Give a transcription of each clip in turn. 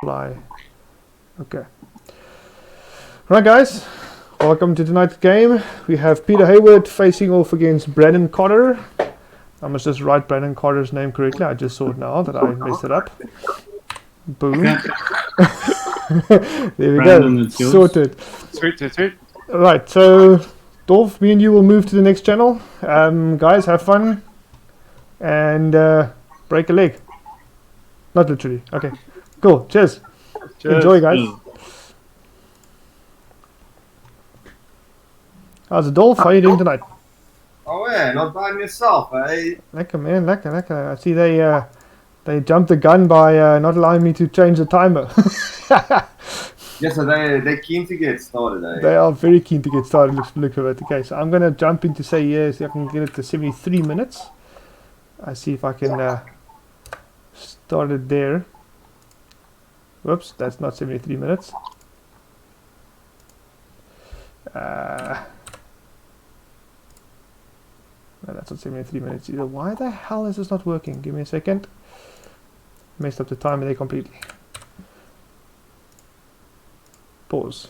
fly. Okay. Right, guys. Welcome to tonight's game. We have Peter Hayward facing off against Brandon Cotter. I must just write Brandon Cotter's name correctly. I just saw it now that I messed it up. Boom. There we go. Sorted. Sweet. Right, so Dolph, me and you will move to the next channel. Guys, have fun. And break a leg. Not literally. Okay. Cool. Cheers. Enjoy, guys. How's it, Dolph? How are you doing tonight? Oh yeah, not bad yourself, eh? Lekker, man. Lekker. I see they jumped the gun by not allowing me to change the timer. Yeah, so they're keen to get started, eh? They are very keen to get started. Look for it. Okay, so I'm going to jump in to say yes. I can get it to 73 minutes. I see if I can start it there. Whoops, that's not 73 minutes. No, that's not 73 minutes either. Why the hell is this not working? Give me a second. Messed up the timer there completely. Pause.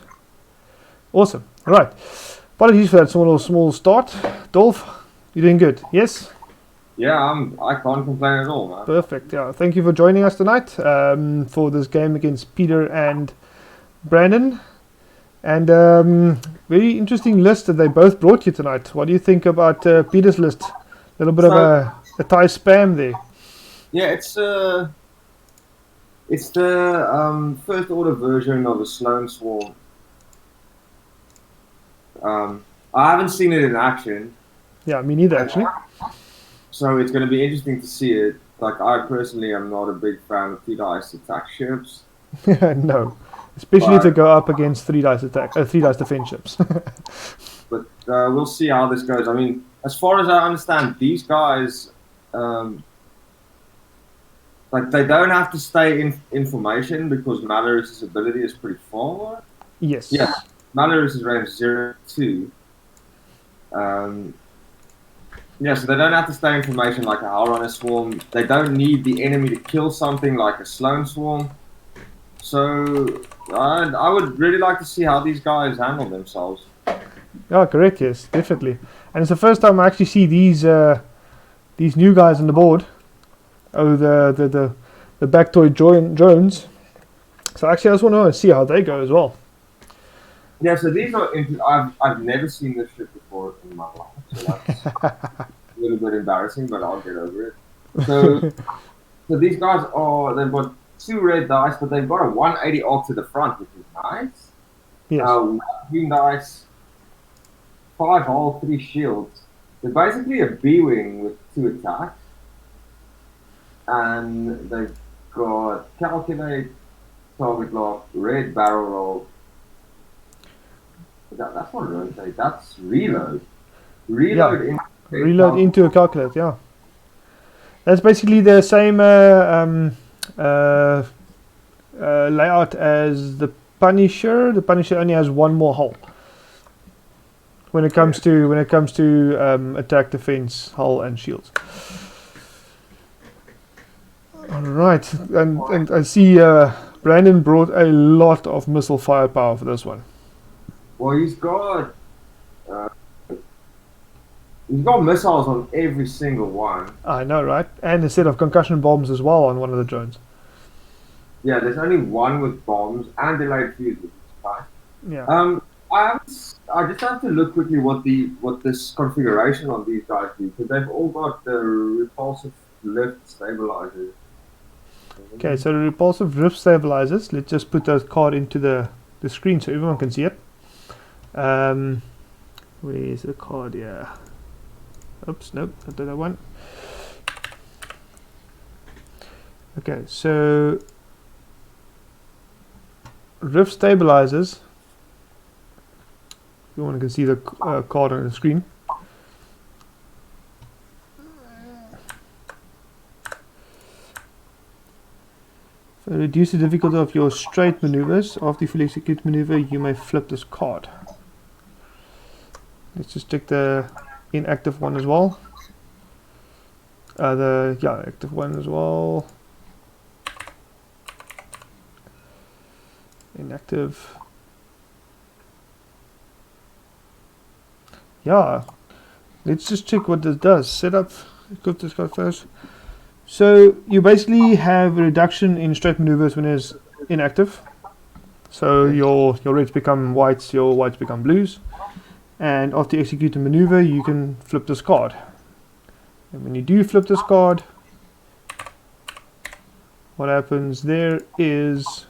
Awesome. Alright. Apologies for that small start. Dolph, you're doing good, yes? Yeah, I can't complain at all, man. Perfect. Yeah. Thank you for joining us tonight for this game against Peter and Brandon. And very interesting list that they both brought you tonight. What do you think about Peter's list? A little bit of a Thai spam there. Yeah, it's the first order version of the Sloan Swarm. I haven't seen it in action. Yeah, me neither actually. So it's going to be interesting to see it. Like, I personally am not a big fan of 2-dice attack ships. No, especially to go up against 3-dice attack, 3-dice defense ships. But we'll see how this goes. I mean, as far as I understand, these guys, like, they don't have to stay in formation because Malorus's ability is pretty forward. Yes. Yeah, Malorus is range 0-2. Yeah, so they don't have to stay in formation like a Hellrunner Swarm. They don't need the enemy to kill something like a Sloan Swarm. So I would really like to see how these guys handle themselves. Yeah, correct. Yes, definitely. And it's the first time I actually see these new guys on the board. Oh, the Bactoid drones. So actually, I just want to see how they go as well. Yeah, so these are. I've never seen this ship before in my life, so that's a little bit embarrassing, but I'll get over it. So these guys they've got 2 red dice, but they've got a 180 arc to the front, which is nice. Yes. Green dice, 5 hull, 3 shields. They're basically a B-wing with 2 attacks, and they've got calculate, target lock, red barrel roll. That's not rotate, that's reload. Reload, yeah. Reload into a calculate, yeah. That's basically the same layout as the Punisher. The Punisher only has 1 more hull when it comes to attack, defense, hull, and shields. All right, and I see Brandon brought a lot of missile firepower for this one. Well, he's got missiles on every single one. I know, right? And a set of concussion bombs as well on one of the drones. Yeah, there's only 1 with bombs and delayed fuse, which is fine. Yeah. I just have to look quickly what this configuration on these guys do, because they've all got the repulsive lift stabilizers. Okay, so the repulsive lift stabilizers. Let's just put that card into the screen so everyone can see it. Where is the card? Yeah. Oops, nope, not that one. Okay, so rift stabilizers. If you want to see the card on the screen. So reduce the difficulty of your straight maneuvers. After you fully execute maneuver, you may flip this card. Let's just take the inactive one as well. Active one as well. inactive. Yeah, let's just check what this does. Set up, equip this card first. So you basically have a reduction in straight maneuvers when it's inactive. So your reds become whites, your whites become blues. And after you execute a maneuver, you can flip this card. And when you do flip this card, what happens there is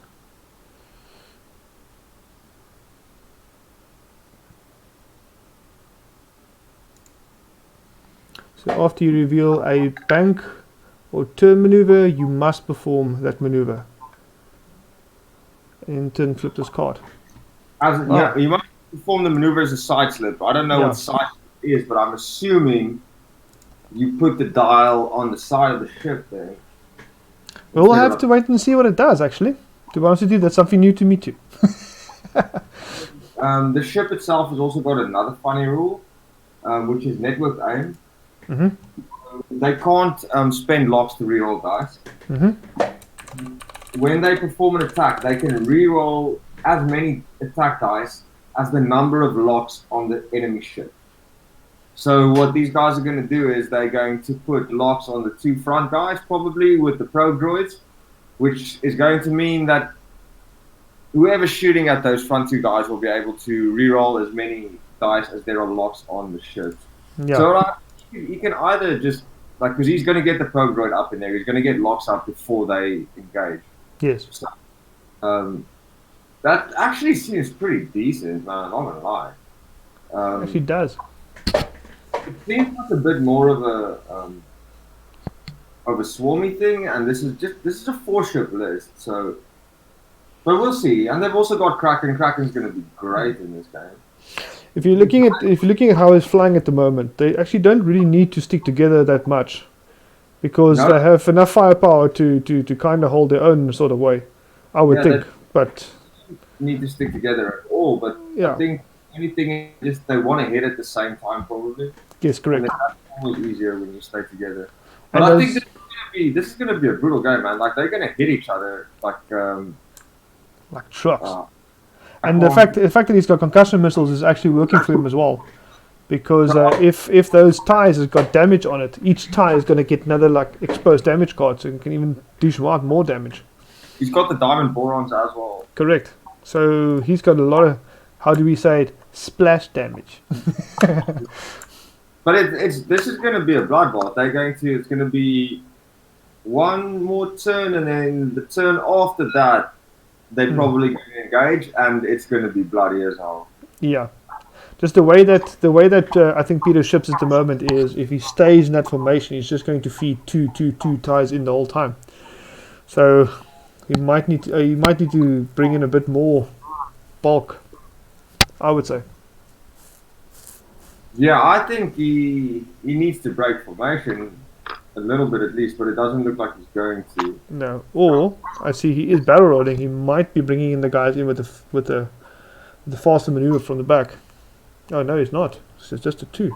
so after you reveal a bank or turn maneuver, you must perform that maneuver. And in turn flip this card. Yeah, you must perform the maneuver as a side slip. I don't know what side slip is, but I'm assuming you put the dial on the side of the ship there. We'll have to wait and see what it does, actually. To be honest with you, that's something new to me too. The ship itself has also got another funny rule, which is network aim. They can't spend locks to reroll dice. When they perform an attack, they can reroll as many attack dice as the number of locks on the enemy ship. So what these guys are going to do is they're going to put locks on the two front guys, probably with the probe droids, which is going to mean that whoever's shooting at those front two guys will be able to reroll as many dice as there are locks on the ship. Yeah. So you can either just, because he's going to get the probe droid up in there, he's going to get locks up before they engage. Yes. So, that actually seems pretty decent, man, I'm not going to lie. Actually does. It seems like a bit more of a swarmy thing, and this is a 4-ship list, so but we'll see. And they've also got Kraken. Kraken's going to be great in this game. If you're looking at how it's flying at the moment, they actually don't really need to stick together that much, because they have enough firepower to kind of hold their own sort of way, I would think. But need to stick together at all. But I think anything is they want to hit at the same time, probably. Yes, correct. And that's always easier when you stay together. But I think this is going to be a brutal game, man. Like, they're going to hit each other like trucks. And the fact that he's got concussion missiles is actually working for him as well, because if those ties has got damage on it, each tie is going to get another exposed damage card, so you can even dish out more damage. He's got the diamond borons as well. Correct. So he's got a lot of, how do we say it, splash damage. But this is going to be a bloodbath. It's going to be one more turn, and then the turn after that, they're probably going to engage, and it's going to be bloody as hell. Yeah, just the way that I think Peter ships at the moment is, if he stays in that formation, he's just going to feed two ties in the whole time. So he might need to bring in a bit more bulk, I would say. Yeah, I think he needs to break formation a little bit at least, but it doesn't look like he's going to. No, or I see he is barrel rolling. He might be bringing in the guys in with the faster maneuver from the back. Oh no, he's not. It's just a 2.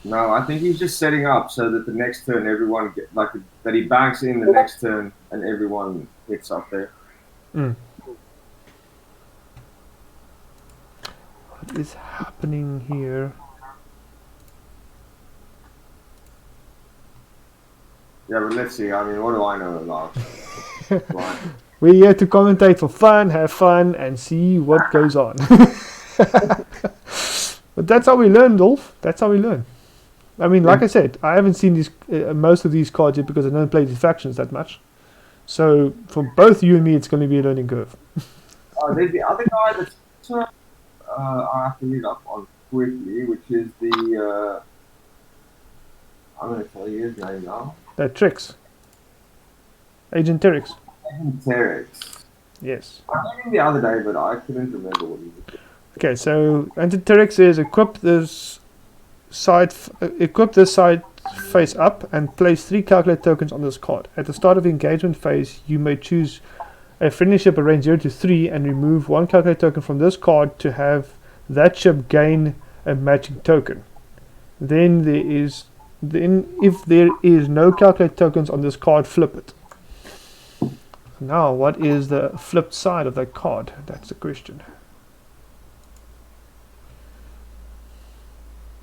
No, I think he's just setting up so that the next turn everyone that he banks in the next turn and everyone hits up there. What is happening here? Yeah, but let's see. I mean, what do I know about? We're here to commentate for fun, have fun, and see what goes on. But that's how we learn, Dolph. That's how we learn. I mean, like I said, I haven't seen these most of these cards yet because I don't play these factions that much. So for both you and me, it's going to be a learning curve. There's the other guy that's I have to read up on quickly, which is the I'm going to tell you his name now. Trix. Agent Terex. Agent Terex. Yes. I met him the other day, but I couldn't remember what he was. Okay, so Agent Terex is equip this side face up and place 3 calculate tokens on this card. At the start of the engagement phase, you may choose a friendly ship at range 0 to 3 and remove 1 calculate token from this card to have that ship gain a matching token. Then if there is no calculate tokens on this card, flip it. Now, what is the flipped side of that card? That's the question.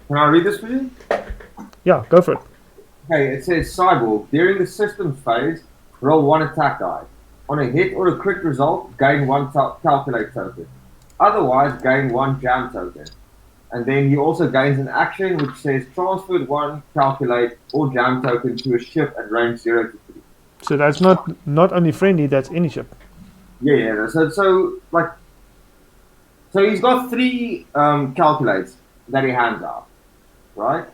Can I read this for you? Yeah, go for it. Okay, it says Cyborg. During the system phase, roll 1 attack die. On a hit or a crit result, gain 1 calculate token. Otherwise, gain 1 jam token. And then he also gains an action which says transfer 1 calculate or jam token to a ship at range 0 to 3. So that's not only friendly, that's any ship. Yeah. So he's got 3 calculates that he hands out, right?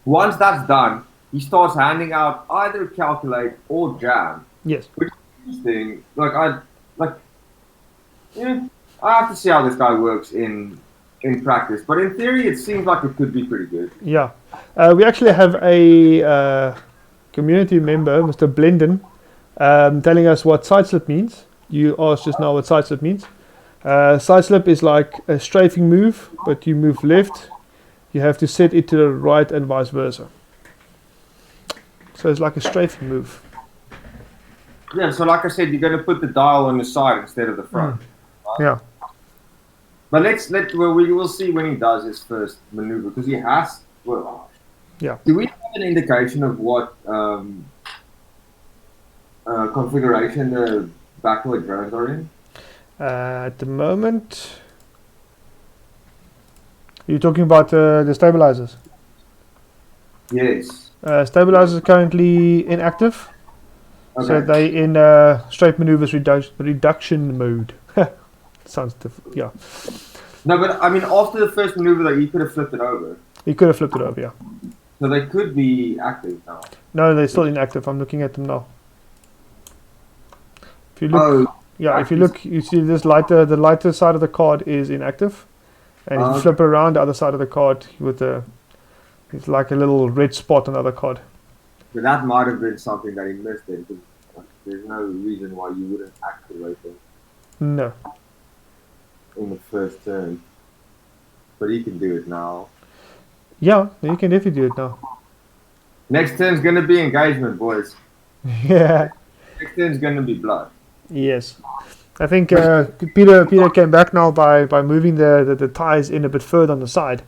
Once that's done, he starts handing out either calculate or jam. Yes. Which is interesting. I have to see how this guy works in practice. But in theory, it seems like it could be pretty good. Yeah. We actually have a community member, Mr. Blenden, telling us what sideslip means. You asked just now what sideslip means. Sideslip is like a strafing move, but you move left. You have to set it to the right and vice versa. So it's like a strafing move. Yeah, so like I said, you're going to put the dial on the side instead of the front. Right? Yeah. But we will see when he does his first maneuver, because he has. Well, yeah. Do we have an indication of what configuration the backward drones are in? At the moment, you're talking about the stabilizers. Yes. Stabilizers are currently inactive. Okay. So they in straight maneuvers reduction mode. Sounds different. Yeah. No, but I mean, after the first maneuver, that he could have flipped it over. He could have flipped it over, yeah. So they could be active now. No, they're still inactive. I'm looking at them now. If you look, if you look, you see this lighter. The lighter side of the card is inactive, and if you flip around the other side of the card with it's like a little red spot on the other card. But that might have been something that he missed. Then, because there's no reason why you wouldn't activate it. No. In the first turn, but he can do it now. Yeah, you can definitely do it now. Next turn's gonna be engagement, boys. Yeah. Next turn's gonna be blood. Yes. I think Peter came back now by moving the ties in a bit further on the side.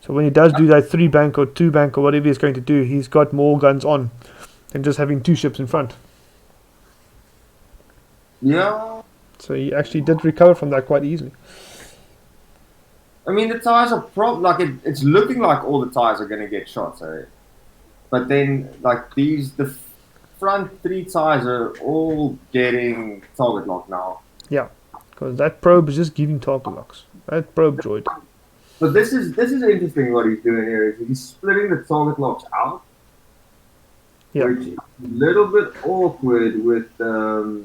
So when he does do that 3 bank or 2 bank or whatever he's going to do, he's got more guns on than just having 2 ships in front. Yeah. So he actually did recover from that quite easily. I mean, the tires are it's looking like all the tires are gonna get shot, so. But then, the front 3 tires are all getting target lock now. Yeah, because that probe is just giving target locks. That probe droid. But this is interesting what he's doing here. Is he's splitting the target locks out. Yeah. Which is a little bit awkward with the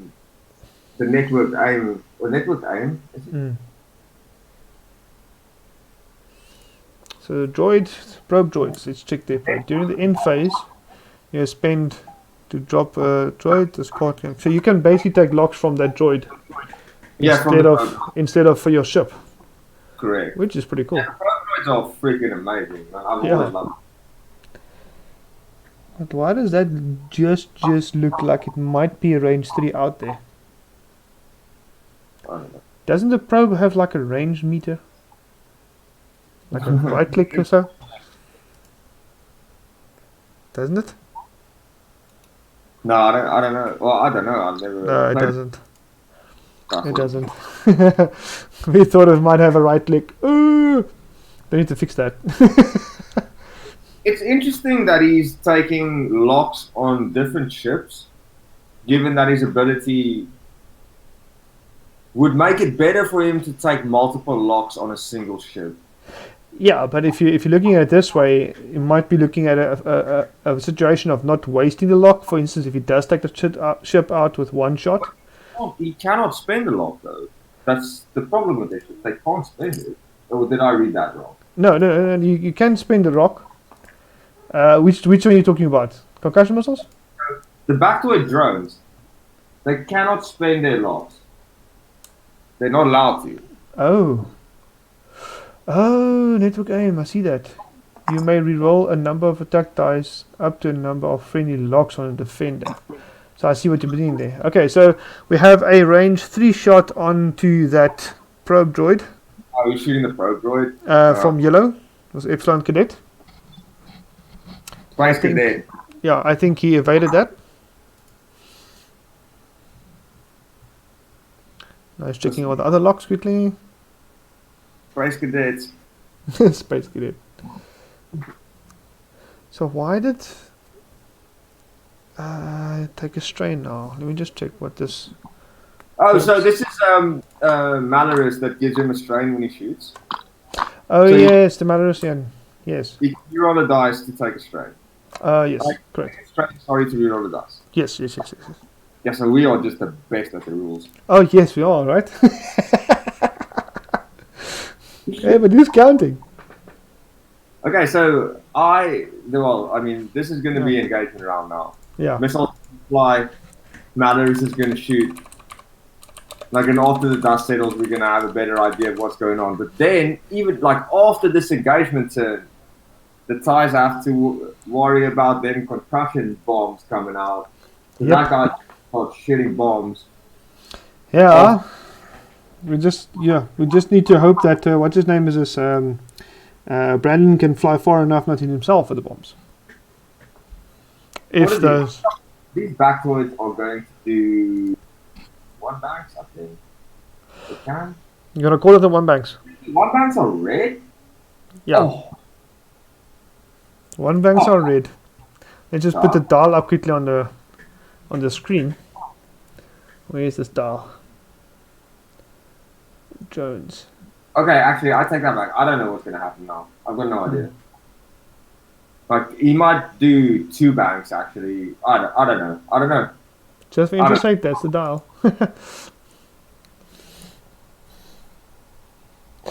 network aim. Or network aim? Is it? So probe droids, let's check their probe. During the end phase, you spend to drop a droid, this card can, so you can basically take locks from that droid instead of for your ship. Correct. Which is pretty cool. Yeah, probe droids are freaking amazing. I've always loved them. But why does that just look like it might be a range 3 out there? I don't know. Doesn't the probe have like a range meter? Like a right click or so? Doesn't it? No, I don't know. Well, I don't know. I've never. No, it doesn't. It doesn't. We thought it might have a right click. Ooh! They need to fix that. It's interesting that he's taking locks on different ships, given that his ability would make it better for him to take multiple locks on a single ship. Yeah, but if you're looking at it this way, you might be looking at a situation of not wasting the lock. For instance, if he does take the ship out with 1 shot. Oh, he cannot spend a lock though. That's the problem with this ship. They can't spend it. Or did I read that wrong? No. You can spend the rock. Which one are you talking about? Concussion missiles? The backdoor drones, they cannot spend their locks. They're not allowed to. Oh, network aim, I see that. You may reroll a number of attack dice up to a number of friendly locks on a defender. So I see what you're doing there. Okay, so we have a range 3 shot onto that probe droid Oh, he's shooting the probe droid. from yellow. It was Epsilon Cadet. Space think- Cadet. Yeah, I think he evaded that. Now he's checking all the other locks quickly. Space Cadets. Space Cadet. So why did take a strain now? Let me just check what this. Oh, so this is Malorus that gives him a strain when he shoots. Oh So yes, the Malorosian. Yes. You roll a dice to take a strain. Yes, Like- correct. Sorry to reroll the dice. Yes. Yeah, so we are just the best at the rules. Oh yes, we are, right? Hey, but who's counting? Okay, so this is going to be engagement round now. Yeah. Missiles fly, Malorus is going to shoot. Like, and after the dust settles, we're going to have a better idea of what's going on. But then, even like after this engagement turn, the TIEs have to worry about then concussion bombs coming out. So Yep. that guy starts shooting bombs. Yeah. We just need to hope that what's his name is this Brandon can fly far enough not to hit himself with the bombs. What If is those These Bactroids are going to do one banks, I think. They can. you gotta call it the one banks. One banks are red? Yeah. Oh, One banks are red. Let's just put Ah. the dial up quickly on the screen. Where is this dial? Jones. okay, actually, I take that back. I don't know what's going to happen now. I've got no idea. Like, he might do 2 banks, actually. I don't know. Just for I don't- interest sake, that's the dial.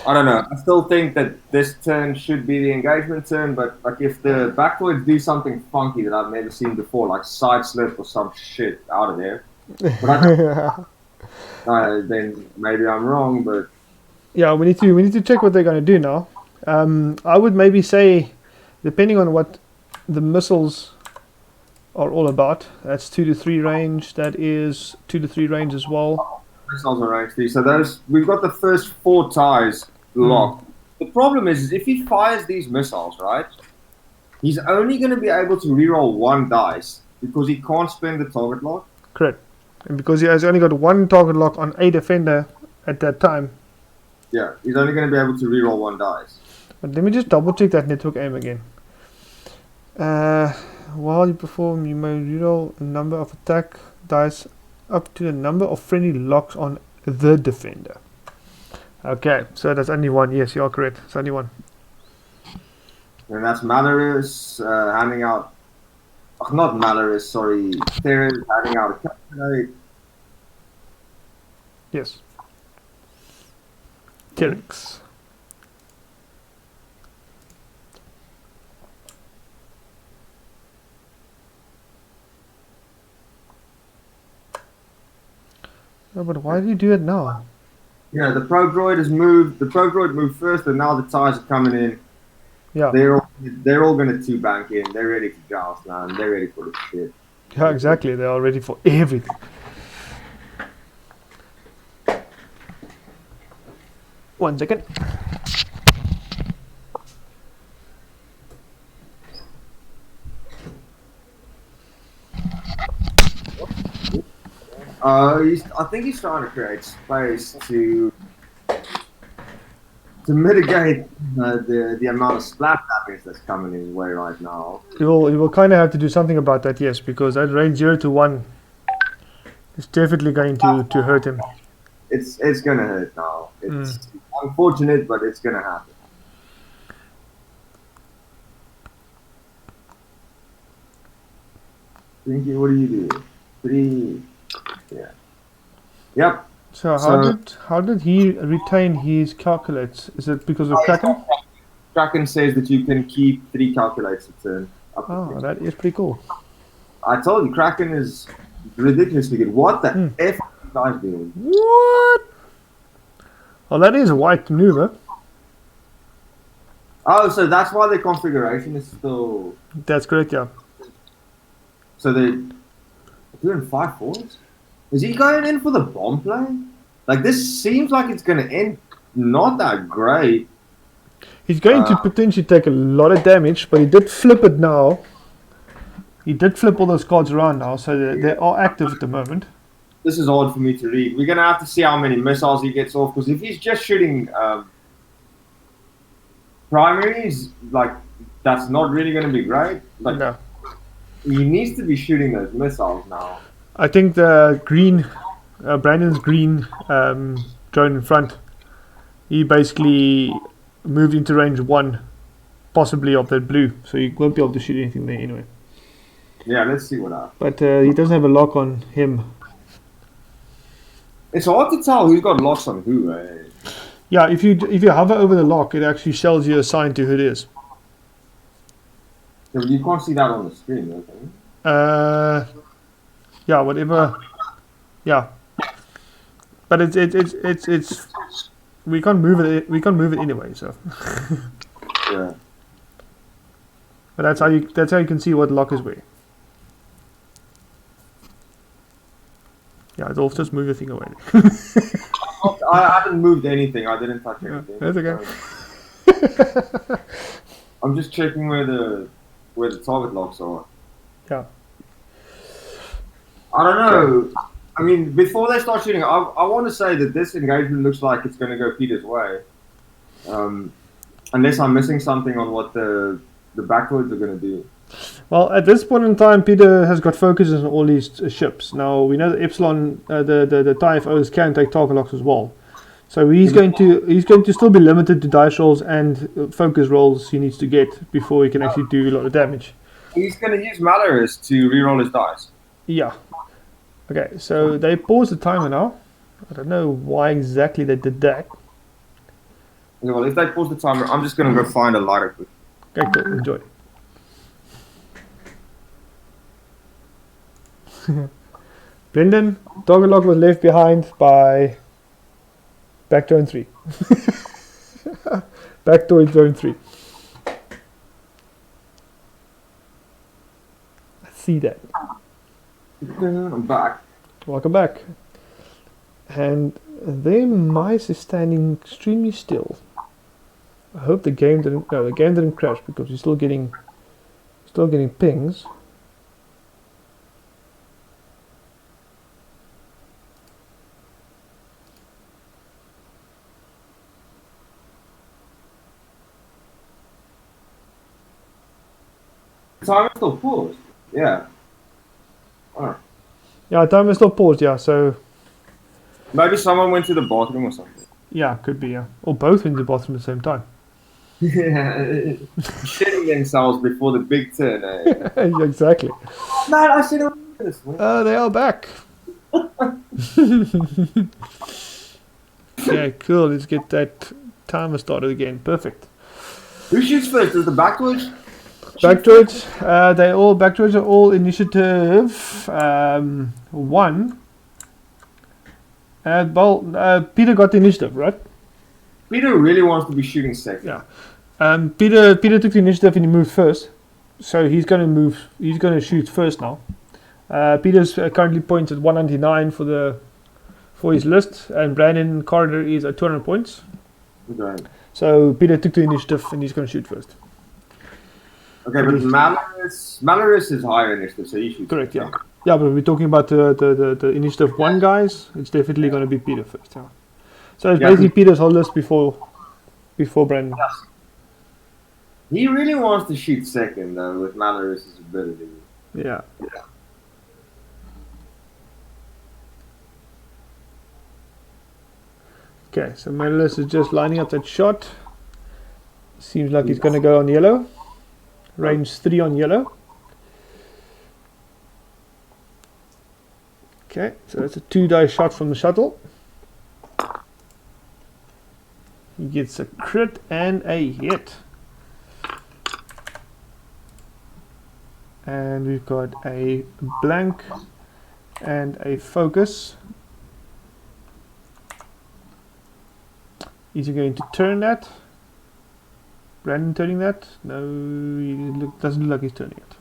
I don't know. I still think that this turn should be the engagement turn, but like if the Bactroids do something funky that I've never seen before, like side slip or some shit out of there, then maybe I'm wrong. But Yeah, we need to check what they're going to do now. I would maybe say, depending on what the missiles are all about, that's 2 to 3 range. That is 2 to 3 range as well. missiles are range 3, so those we've got the first 4 ties locked. The problem is if he fires these missiles, right? He's only going to be able to reroll 1 dice because he can't spend the target lock. Correct. And because he has only got 1 target lock on a defender at that time. Yeah, he's only going to be able to reroll 1 dice. But let me just double check that network aim again. While you perform, you may reroll a number of attack dice up to the number of friendly locks on the defender. Okay, so that's only 1. Yes, you are correct. It's only 1. And that's Malorus handing out. Oh, not Malorus, sorry. Terrence handing out a calculate. Yes. Terex. Oh, but why do you do it now? Yeah, the probe droid has moved. The probe droid moved first, and now the ties are coming in. Yeah. They're all going to 2 bank in. They're ready for joust, man. They're ready for the shit. Yeah, exactly. They are ready for everything. One second. I think he's trying to create space to mitigate the amount of splat damage that's coming his way right now. You will kind of have to do something about that, yes, because that range 0 to 1 is definitely going to hurt him. It's gonna hurt now. It's unfortunate, but it's gonna happen. Thinky, what do you do? 3, yeah, yep. So how did he retain his calculates? Is it because of Kraken? Kraken says that you can keep 3 calculates a turn. Oh, that is pretty cool. I told you, Kraken is ridiculously good. What the F are you guys doing? What? Well, that is a white maneuver. Oh, so that's why the configuration is still... That's correct, yeah. So Doing 5-4s? Is he going in for the bomb play? Like, this seems like it's going to end not that great. He's going to potentially take a lot of damage, but he did flip it now. He did flip all those cards around now, so they are active at the moment. This is hard for me to read. We're going to have to see how many missiles he gets off, because if he's just shooting primaries, like, that's not really going to be great. Like, No. he needs to be shooting those missiles now. I think the green, Brandon's green drone in front, he basically moved into range 1, possibly of that blue, so he won't be able to shoot anything there anyway. Yeah, let's see what happens. But he doesn't have a lock on him. It's hard to tell who's got locks on who, eh? Yeah, if you hover over the lock, it actually tells you a sign to who it is. So you can't see that on the screen, though, can you? Yeah, whatever. Yeah, but it's we can't move it. We can't move it anyway. So. Yeah. But that's how you can see what lock is where. Yeah, it'll just move the thing away. I haven't moved anything. I didn't touch anything. That's okay. I'm just checking where the target locks are. Yeah. I don't know. I mean, before they start shooting, I want to say that this engagement looks like it's going to go Peter's way. Unless I'm missing something on what the backwards are going to do. Well, at this point in time, Peter has got focuses on all these ships. Now we know that Epsilon, the TIFOs can take target locks as well. So he's going to still be limited to dice rolls and focus rolls he needs to get before he can actually do a lot of damage. He's going to use Malorus to reroll his dice. Yeah. Okay, so they paused the timer now. I don't know why exactly they did that. Okay, well, if they pause the timer, I'm just going to go find a lighter quick. Okay, cool. Enjoy. Brendan, target lock was left behind by back zone 3. Back towards zone 3. I see that. I'm back. Welcome back. And their mice is standing extremely still. I hope the game didn't crash because we're still getting pings. Time is still paused. Yeah. Alright. Yeah, time is still paused, yeah, so Maybe someone went to the bathroom or something. yeah, could be, yeah. Or both in the bathroom at the same time. Yeah. Shitting themselves before the big turn, eh? Exactly. Man, I should have this one. They are back. Yeah, cool. Let's get that timer started again. Perfect. Who shoots first? Is the backwards? Backwards, backwards are all initiative 1. Peter got the initiative, right? Peter really wants to be shooting second. Yeah. Peter took the initiative and he moved first, so he's going to move. He's going to shoot first now. Peter's currently points at 199 for his list, and Brandon Corridor is at 200 points. Okay. So Peter took the initiative and he's going to shoot first. Okay, but Malorus is higher initiative, so he shoots. Correct, yeah. Yeah, but we're talking about the initiative 1 guys. It's definitely going to be Peter first. Yeah. So it's basically Peter's whole list before Brandon. Yes. He really wants to shoot second, though, with Malorus's ability. Yeah. Okay, so Malorus is just lining up that shot. Seems like he's going to go on yellow. Range 3 on yellow. Okay, so that's a 2-die shot from the shuttle. He gets a crit and a hit. And we've got a blank and a focus. Is he going to turn that? Brandon turning that? No, doesn't look like he's turning it.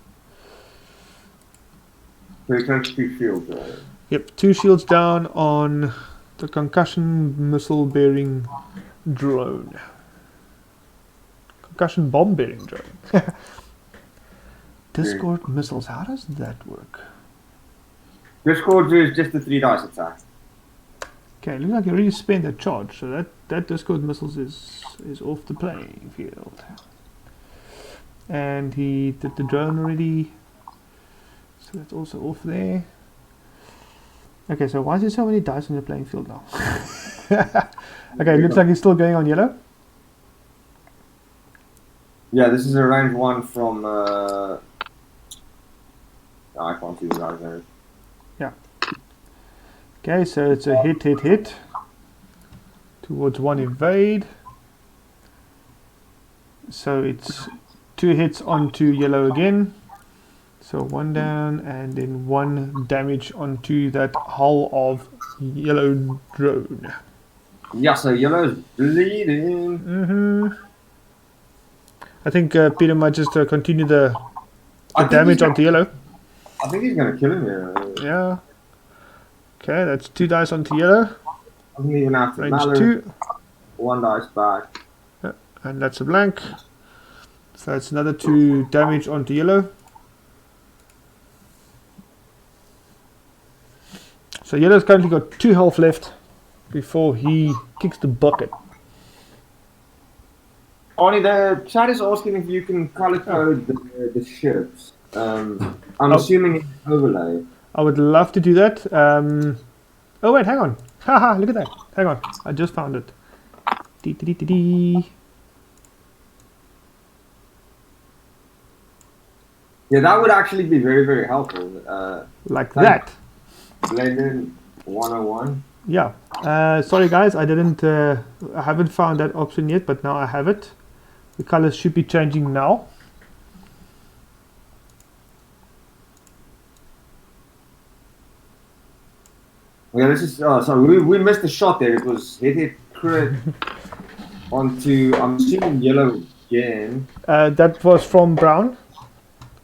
So he takes 2 shields. Right? Yep, 2 shields down on the concussion missile bearing drone. Concussion bomb bearing drone. Discord missiles, how does that work? Discord is just a 3 dice attack. Okay, looks like you already spent a charge, so that Discord missiles is off the playing field. And he did the drone already, so that's also off there. Okay, so why is there so many dice on the playing field now? Okay, looks like he's still going on yellow. Yeah, this is a range 1 from. I can't see the guy's name. Okay, so it's a hit towards 1 evade. So it's 2 hits onto yellow again. So 1 down and then 1 damage onto that hull of yellow drone. Yeah, so yellow's bleeding. I think Peter might just continue the I think damage he's onto yellow. I think he's gonna kill him here. Yeah. Okay, that's 2 dice onto yellow. Doesn't even have to Range matter. 2. 1 dice back. Yeah, and that's a blank. So that's another 2 damage onto yellow. So yellow's currently got 2 health left before he kicks the bucket. Only the chat is asking if you can color code the ships. I'm assuming it's overlay. I would love to do that. Oh wait, hang on. Haha, look at that. Hang on, I just found it. Dee -dee -dee -dee -dee. Yeah, that would actually be very, very helpful. Like that. Blending 101. Yeah. Sorry guys, I haven't found that option yet, but now I have it. The colors should be changing now. Yeah, this is sorry, we missed a shot there. It was hit crit onto, I'm assuming yellow again. That was from brown.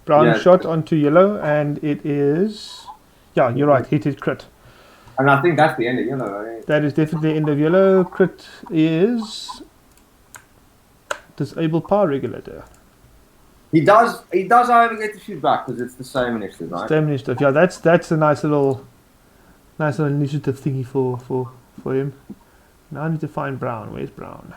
Brown Yeah. shot onto yellow, and it is. Yeah, you're right. Hit crit. And I think that's the end of yellow, right? That is definitely the end of yellow. Crit is disable power regulator. He does however get to shoot back because it's the same initiative, right? Same initiative. Yeah, that's a nice little initiative thingy for him. Now I need to find Brown. Where's Brown?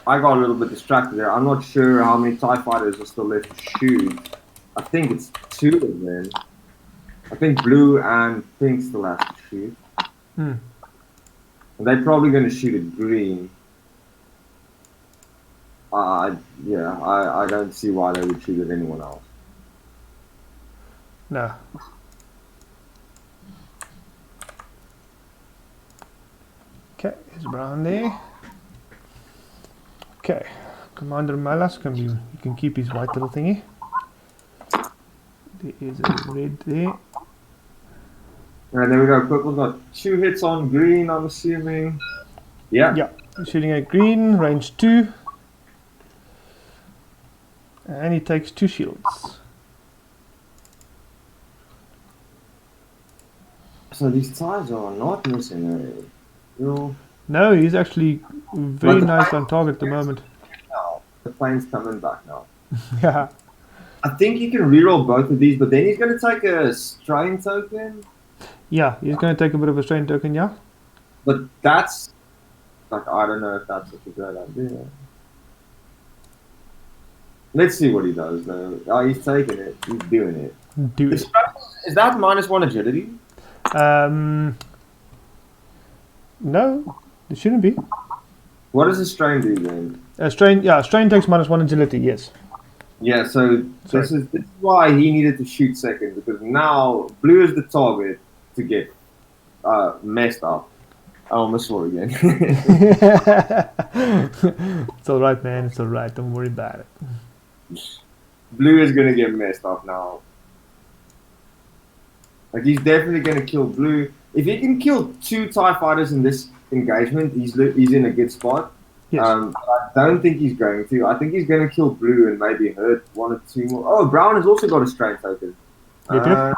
I got a little bit distracted there. I'm not sure how many TIE fighters are still left to shoot. I think it's 2 of them. I think blue and pink still have to shoot. Hmm. And they're probably going to shoot at green. Yeah, I don't see why they would shoot at anyone else. No. Okay, is Brown there? Okay, Commander Malas you can keep his white little thingy. There is a red there. And there we go. Purple's got 2 hits on green, I'm assuming. Yeah. Yeah, shooting at green, range 2. And he takes 2 shields. So these ties are not missing. No, he's actually very nice on target at the moment. Now, the plane's coming back now. Yeah. I think he can reroll both of these, but then he's going to take a strain token. Yeah, he's going to take a bit of a strain token, yeah. But that's, like, I don't know if that's such a great idea. Let's see what he does, though. Oh, he's taking it. He's doing it. Do it. Is that -1 agility? No, it shouldn't be. What does a strain do then? Strain takes -1 agility, yes. Yeah, so this is why he needed to shoot second, because now blue is the target to get messed up. I almost swore again. It's alright, man. It's alright. Don't worry about it. Blue is going to get messed up now. Like he's definitely going to kill blue. If he can kill 2 TIE fighters in this engagement, he's in a good spot. Yes. I don't think he's going to. I think he's going to kill blue and maybe hurt 1 or 2 more. Oh, brown has also got a strain token. Yep.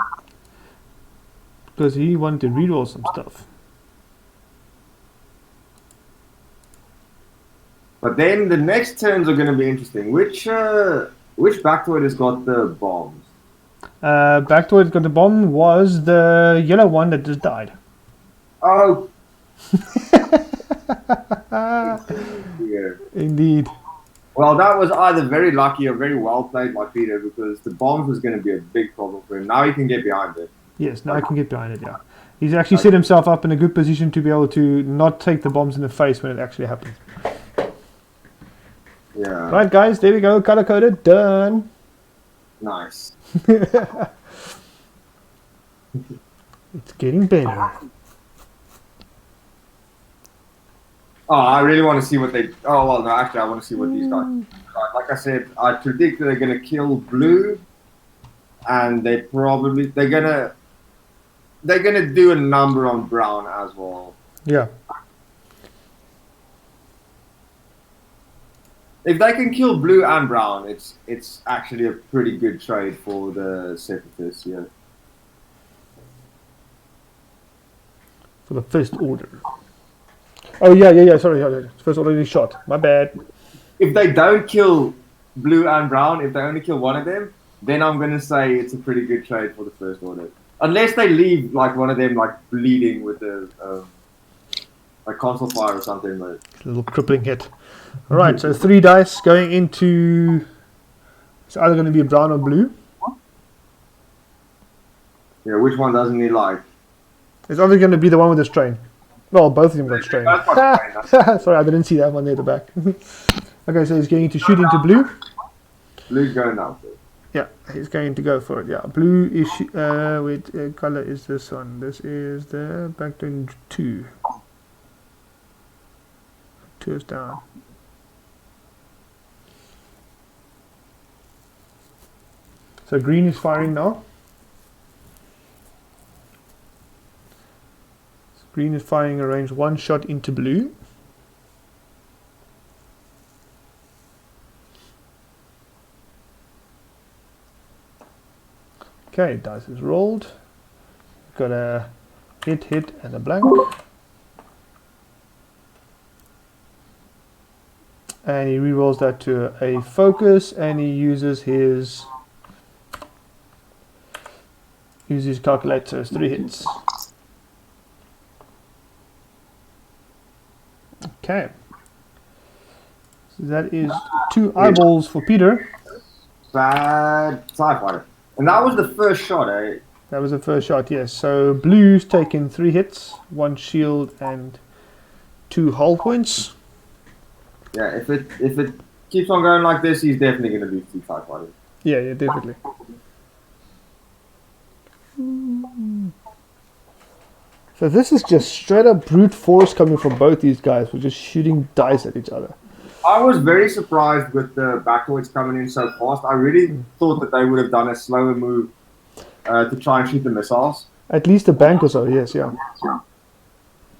Because he wanted to reroll some stuff. But then the next turns are going to be interesting. Which Bactoid has got the bombs? Bactoid got the bomb was the yellow one that just died. Oh. Yeah. Indeed. Well, that was either very lucky or very well played by Peter, because the bombs was going to be a big problem for him. Now he can get behind it. Yes, now I can get behind it, yeah. He's actually set himself up in a good position to be able to not take the bombs in the face when it actually happens. Yeah. Right, guys, there we go. Color coded, done. Nice. It's getting better. Oh, I really want to see what they... Oh, well, no, actually, I want to see what these guys... Like I said, I predict that they're going to kill blue, and they're going to do a number on brown as well. Yeah. If they can kill blue and brown, it's actually a pretty good trade for the Separatists, yeah. For the first order. Oh, yeah, sorry. First order shot. My bad. If they don't kill blue and brown, if they only kill one of them, then I'm going to say it's a pretty good trade for the first order. Unless they leave, like, one of them, like, bleeding with a console fire or something. But... A little crippling hit. Alright, so 3 dice going into... It's either going to be brown or blue. Yeah, which one doesn't he like? It's either going to be the one with the strain. Well, both of them got strain. Sorry, I didn't see that one near the back. Okay, so he's going to shoot into blue. Blue's going now. Yeah, he's going to go for it. Yeah, blue is... Which color is this one? This is the back to 2. 2 is down. So green is firing now. So green is firing a range 1 shot into blue. Okay, dice is rolled. Got a hit, and a blank. And he rerolls that to a focus, and he uses his calculator. It's 3 hits. Okay. So that is 2 eyeballs for Peter. Bad TIE fighter. And that was the first shot, eh? That was the first shot, yes. So blue's taken 3 hits, 1 shield and 2 hull points. Yeah, if it keeps on going like this, he's definitely going to be 2 TIE fighters. Yeah, definitely. So this is just straight up brute force coming from both these guys. We're just shooting dice at each other. I was very surprised with the Bactoids coming in so fast. I really thought that they would have done a slower move to try and shoot the missiles. At least a bank or so, yes, yeah.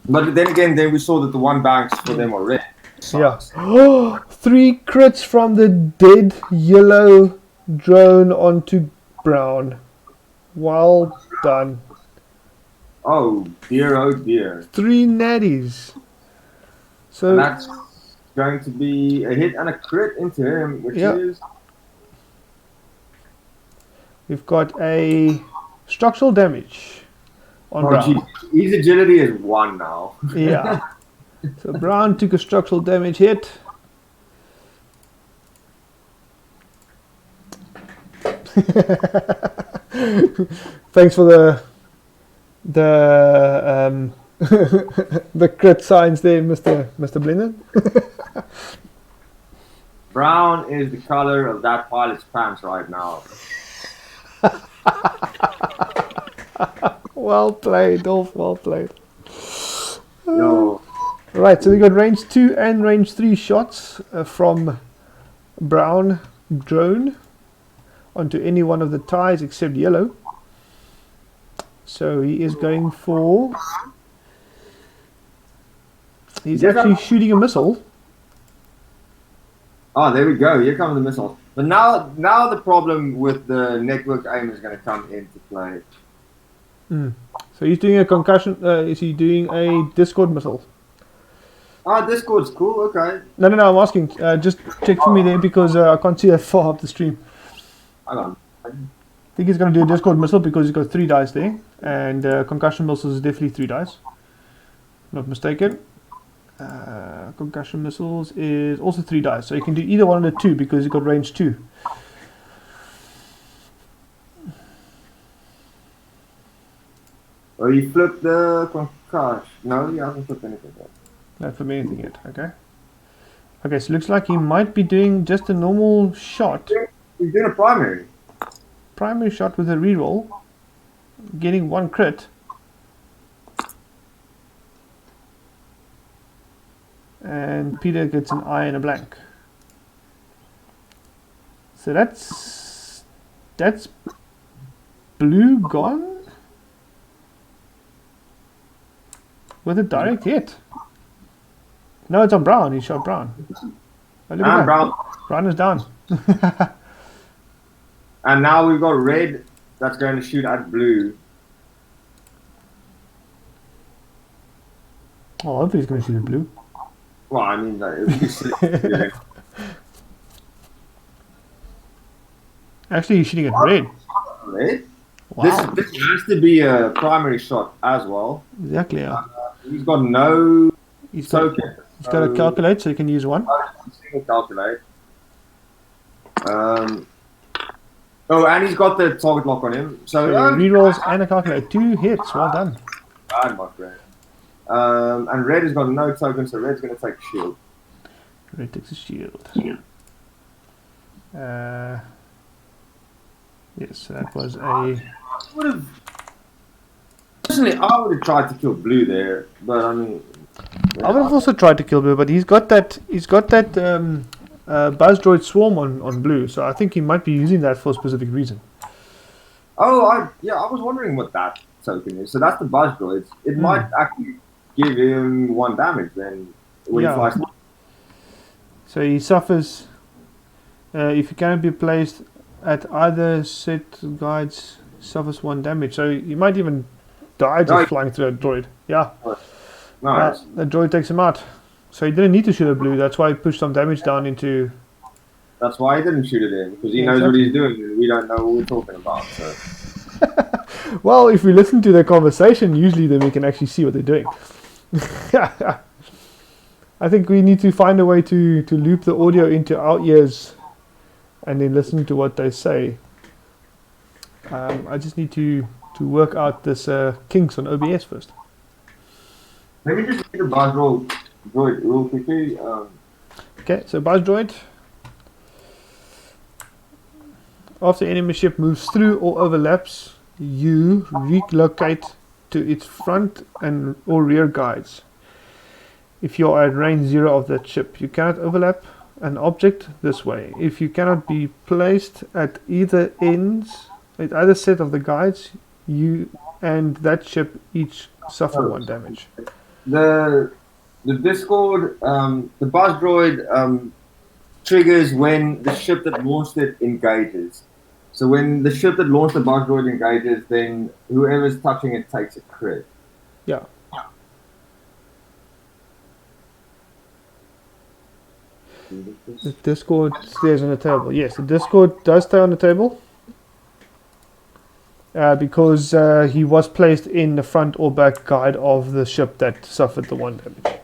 But then again, we saw that the 1 banks for them are red. Yeah. Oh, 3 crits from the dead yellow drone onto brown. Well done. Oh dear. 3 natties. So and that's going to be a hit and a crit into him, which is... We've got a structural damage on brown. Geez. His agility is 1 now. Yeah. So brown took a structural damage hit. Thanks for the the crit signs there, Mr. Blender. Brown is the color of that pilot's pants right now. Well played, Dolph. Well played. Yo. Right, so we got range 2 and range 3 shots from brown drone onto any one of the ties except yellow. So he is going for... He's Yes, actually shooting a missile. Oh, there we go. Here come the missiles. But now the problem with the network aim is going to come into play. So he's doing a concussion. Is he doing a Discord missile? Oh, Discord's cool. Okay. No, I'm asking. Just check for me there because I can't see that far up the stream. Hang on. I think he's going to do a Discord missile because he's got 3 dice there. And concussion missiles is definitely 3 dice. Not mistaken. Concussion missiles is also 3 dice. So you can do either one of the 2 because he's got range 2. Oh, you flipped the concussion. No, you haven't flipped anything yet. Not for me anything yet. Okay. Okay, so it looks like he might be doing just a normal shot. He's doing a primary. Primary shot with a reroll. Getting 1 crit. And Peter gets an eye and a blank. So that's blue gone with a direct hit. No, it's on brown. He shot brown. Oh, look at that. Brown. Brown is down. And now we've got red that's going to shoot at blue. Oh, hopefully he's going to shoot at blue. Well, I mean, it would be silly. Actually, he's shooting at red. Red? Wow. This has to be a primary shot as well. Exactly, yeah. He's got no He's got to calculate, so he can use 1. Single calculate. Oh, and he's got the target lock on him. So rerolls and a calculate. 2 hits. Well done. Bad, my friend. And red has got no token, so red's going to take shield. Red takes a shield. Yes, that was a... Personally, I would have tried to kill blue there, but I mean... I would have also tried to kill blue, but he's got that Buzz Droid Swarm on blue, so I think he might be using that for a specific reason. Oh, I was wondering what that token is. So that's the Buzz Droids. It might actually give him 1 damage then when he flies. So he suffers if he cannot be placed at either set guides, suffers 1 damage. So he might even die just flying through a droid. Yeah. Nice. The droid takes him out. So he didn't need to shoot a blue. That's why he pushed some damage down into... That's why he didn't shoot it in, because he knows what he's doing and we don't know what we're talking about. So. Well, if we listen to their conversation, usually then we can actually see what they're doing. I think we need to find a way to loop the audio into our ears and then listen to what they say. I just need to work out this kinks on OBS first. Let me just read the Buzz Droid real quickly. Okay, so Buzz Droid. After enemy ship moves through or overlaps, you relocate to its front and or rear guides. If you are at range 0 of that ship, you cannot overlap an object this way. If you cannot be placed at either ends, at either set of the guides, you and that ship each suffer 1 damage. The Discord, the Buzz Droid triggers when the ship that launched it engages. So when the ship that launched the Buzz Droid engages, then whoever's touching it takes a crit. Yeah. The Discord stays on the table. Yes, the Discord does stay on the table. Because he was placed in the front or back guide of the ship that suffered the 1 damage.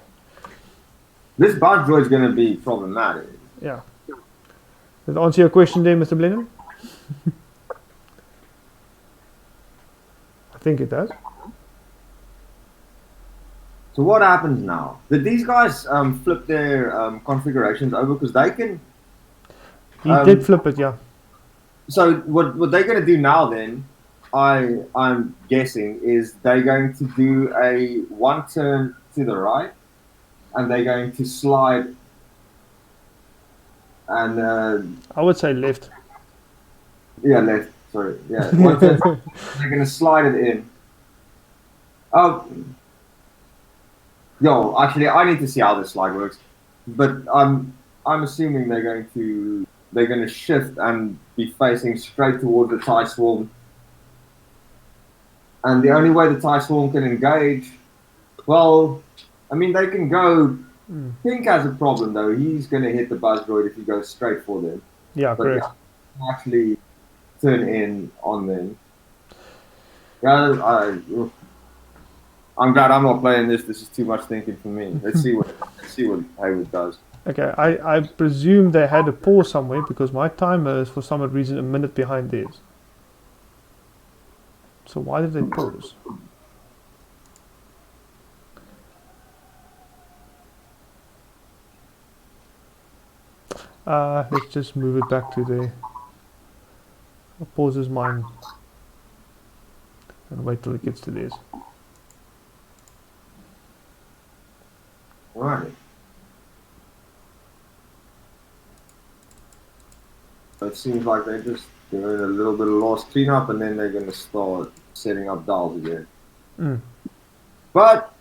This Buzz Droid is going to be problematic. Yeah. Does that answer your question there, Mr. Blenheim? I think it does. So what happens now? Did these guys flip their configurations over? Because they can... He did flip it, yeah. So what they're going to do now then, I'm guessing, is they're going to do a 1 turn to the right, and they're going to slide, and I would say left. Yeah, left. Sorry. Yeah, 1 turn. They're going to slide it in, Yo, actually, I need to see how this slide works, but I'm assuming they're going to shift and be facing straight towards the tie swarm, and the only way the tie swarm can engage, well, I mean they can go. Pink has a problem though. He's going to hit the buzz droid if he goes straight for them. Yeah, But correct. yeah, actually turn in on them. Yeah, I'm glad I'm not playing this. This is too much thinking for me. Let's see what Hayward does. Okay, I presume they had a pause somewhere because my timer is for some odd reason a minute behind theirs. So why did they pause? Let's just move it back to the pauses mine and wait till it gets to theirs. Alright. It seems like they're just doing a little bit of lost cleanup and then they're going to start setting up dials again. But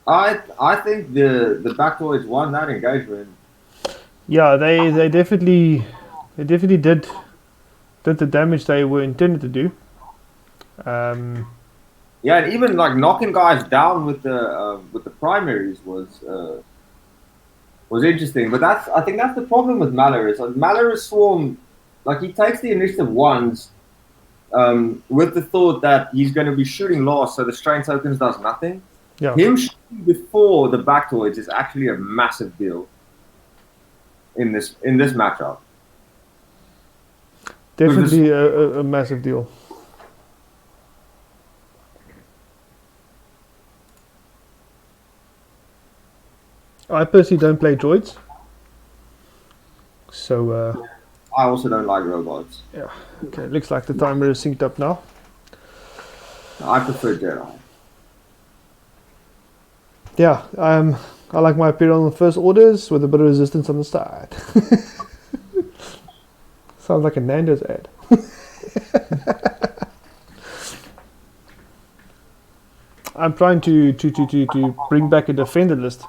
I think the Bactoids won that engagement. Yeah, they definitely did the damage they were intended to do. Yeah, and even like knocking guys down with the primaries was interesting. But I think that's the problem with Malorus. Like, Malorus Swarm, like he takes the initiative ones with the thought that he's going to be shooting last, so the strain tokens does nothing. Yeah. Him shooting before the Bactoids is actually a massive deal in this matchup. Definitely a massive deal. I personally don't play droids, so I also don't like robots. yeah. Okay, looks like the timer is synced up now. I prefer Jedi. Yeah, I like my Imperial First Orders with a bit of resistance on the side. Sounds like a Nando's ad. I'm trying to bring back a defender list.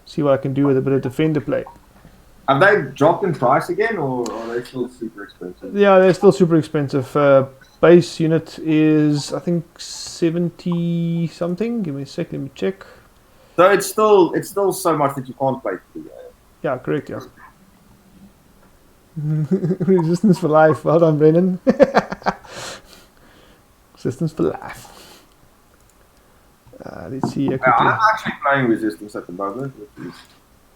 See what I can do with a bit of defender play. Have they dropped in price again, or are they still super expensive? Yeah, they're still super expensive. Base unit is, I think, 70 something. Give me a sec, let me check. So it's still so much that you can't play the game. Yeah, correct, yeah. Resistance for life. Well done, Brennan. Resistance for life. Let's see here quickly. I'm actually playing Resistance at the moment, which is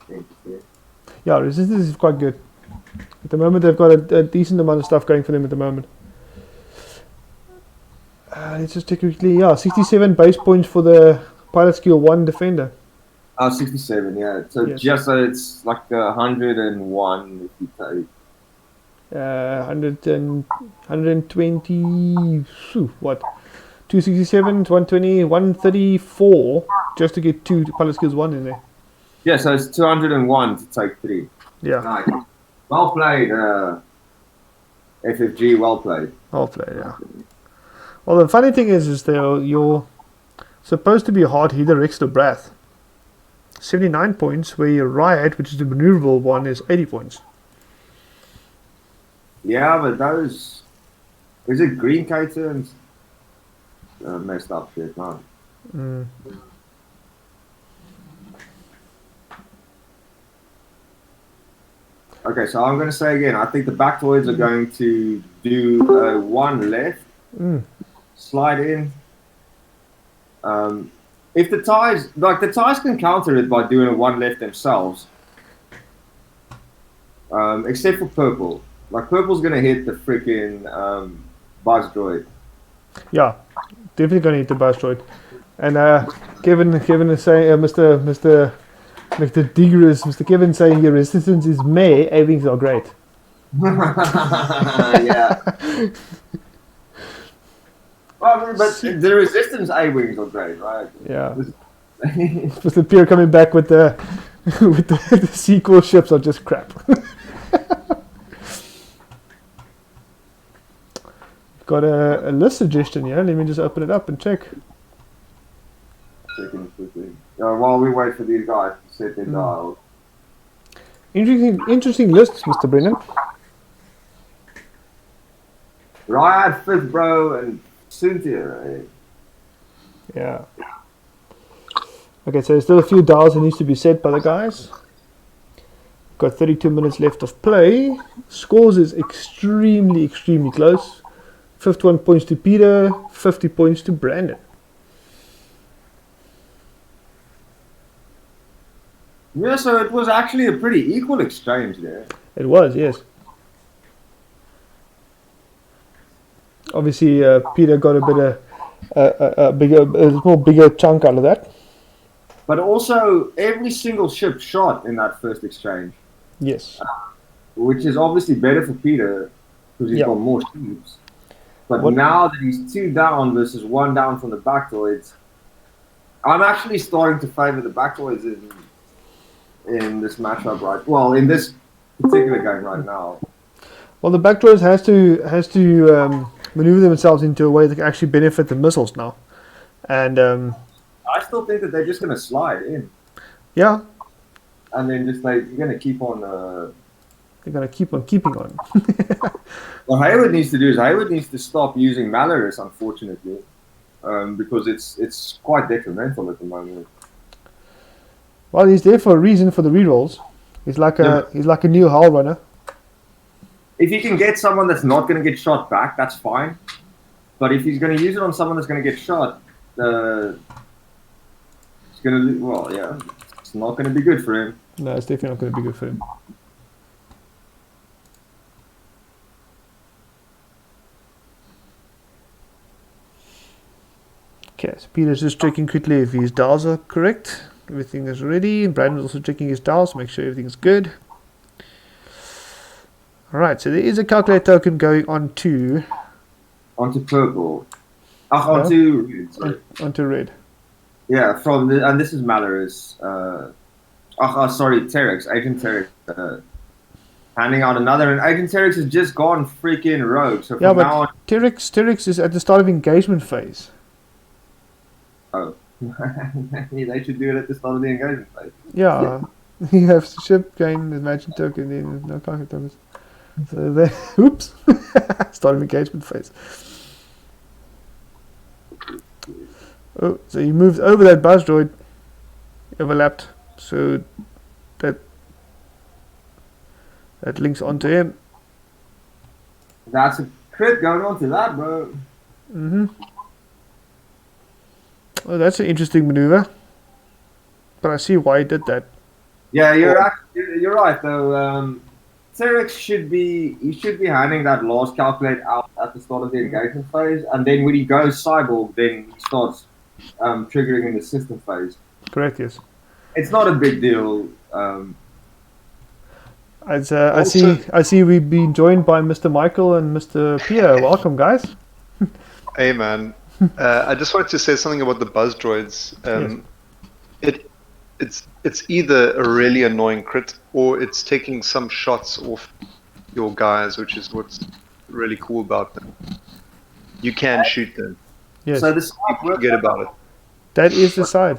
interesting. Yeah, Resistance is quite good. At the moment, they've got a decent amount of stuff going for them at the moment. Let's just check quickly. Yeah, 67 base points for the Pilot Skill 1 Defender. 67, yeah. So Yes. just so it's like 101 if you take. 100 and 120. What? 267, 120, 134 just to get 2 Pilot Skills 1 in there. Yeah, so it's 201 to take 3. Yeah. Nice. Well played, FFG, well played. Well played, yeah. Well, the funny thing is you're supposed to be a hard hitter extra breath. 79 points, where your Riot, which is the maneuverable one, is 80 points. Yeah, but those... Is it green K-turns? Messed up shit, man. Okay, so I'm going to say again, I think the Bactoids are going to do 1 left, slide in. If the ties can counter it by doing a 1 left themselves, except for purple. Like purple's going to hit the freaking buzz droid. Yeah, definitely going to hit the buzz droid. And Kevin is saying, Mr. Diggerus, Mr. Kevin saying your resistance is May, A-wings are great. Yeah. Well, but the resistance A-wings are great, right? Yeah. Mr. Pierre coming back with the the sequel ships are just crap. got a list suggestion here. Let me just open it up and check. Checking quickly. While we wait for these guys to set their dials. Interesting lists, Mr. Brennan. Riot, Fifth Bro, and Cynthia, right? Yeah. Okay, so there's still a few dials that needs to be set by the guys. Got 32 minutes left of play. Scores is extremely close. 51 points to Peter, 50 points to Brandon. Yeah, so it was actually a pretty equal exchange there. It was, yes. Obviously, Peter got a bit a bigger chunk out of that. But also, every single ship shot in that first exchange. Yes. Which is obviously better for Peter because he's got more ships. But now that he's 2 down versus 1 down from the Bactoids, I'm actually starting to favor the Bactoids in this matchup, right? Well, in this particular game right now. Well, the Bactoids has to maneuver themselves into a way that can actually benefit the missiles now, and I still think that they're just going to slide in. Yeah. And then just like you're going to keep on. They're going to keep on keeping on. What Hayward needs to do is Hayward needs to stop using Malorus, unfortunately, because it's quite detrimental at the moment. Well, he's there for a reason for the rerolls. He's like a new hull runner. If he can get someone that's not going to get shot back, that's fine. But if he's going to use it on someone that's going to get shot, it's going to it's not going to be good for him. No, it's definitely not going to be good for him. Okay, so Peter's just checking quickly if his dials are correct. Everything is ready. Brandon's also checking his dials to make sure everything's good. Alright, so there is a calculate token going onto purple. Onto red. Onto red. Yeah, and this is Malorus. Sorry, Terex, Agent Terex. Handing out another, and Agent Terex has just gone freaking rogue. So from now on, Terex is at the start of engagement phase. Oh. They should do it at the start of the engagement phase. Yeah. You have ship gain the magic token, then no calculate tokens. So they oops. Start of engagement phase. Oh, so you moved over that buzz droid, overlapped, so that links onto him. That's a crit going onto that, bro. Mm-hmm. Oh, that's an interesting maneuver. But I see why he did that. Yeah, you're right though. Terex should be handing that last calculate out at the start of the engagement phase, and then when he goes cyborg, then he starts triggering in the system phase. Correct, yes. It's not a big deal. I see we've been joined by Mr. Michael and Mr. Pierre. Welcome, guys. Hey, man. I just wanted to say something about the buzz droids. It's either a really annoying crit or it's taking some shots off your guys, which is what's really cool about them. You can shoot them. Yes. So this forget about it. That is the side.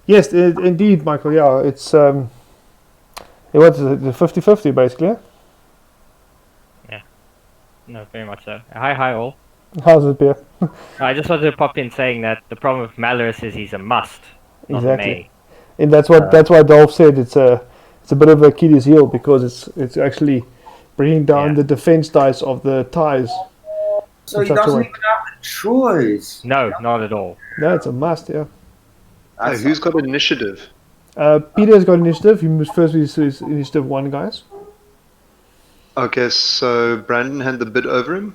Yes, indeed, Michael. Yeah, it's what is it? The 50-50 basically. Yeah. No, very much so. Hi all. How's it, Pierre? I just wanted to pop in saying that the problem with Malorus is he's a must, not exactly. a may. And that's why Dolph said it's a bit of Achilles heel because it's actually bringing down the defense dice of the ties. So he doesn't even have the choice. No, not at all. Yeah, it's a must. Yeah. Who's got initiative? Peter's got initiative. He moves first with his initiative 1, guys. Okay, so Brandon had the bit over him.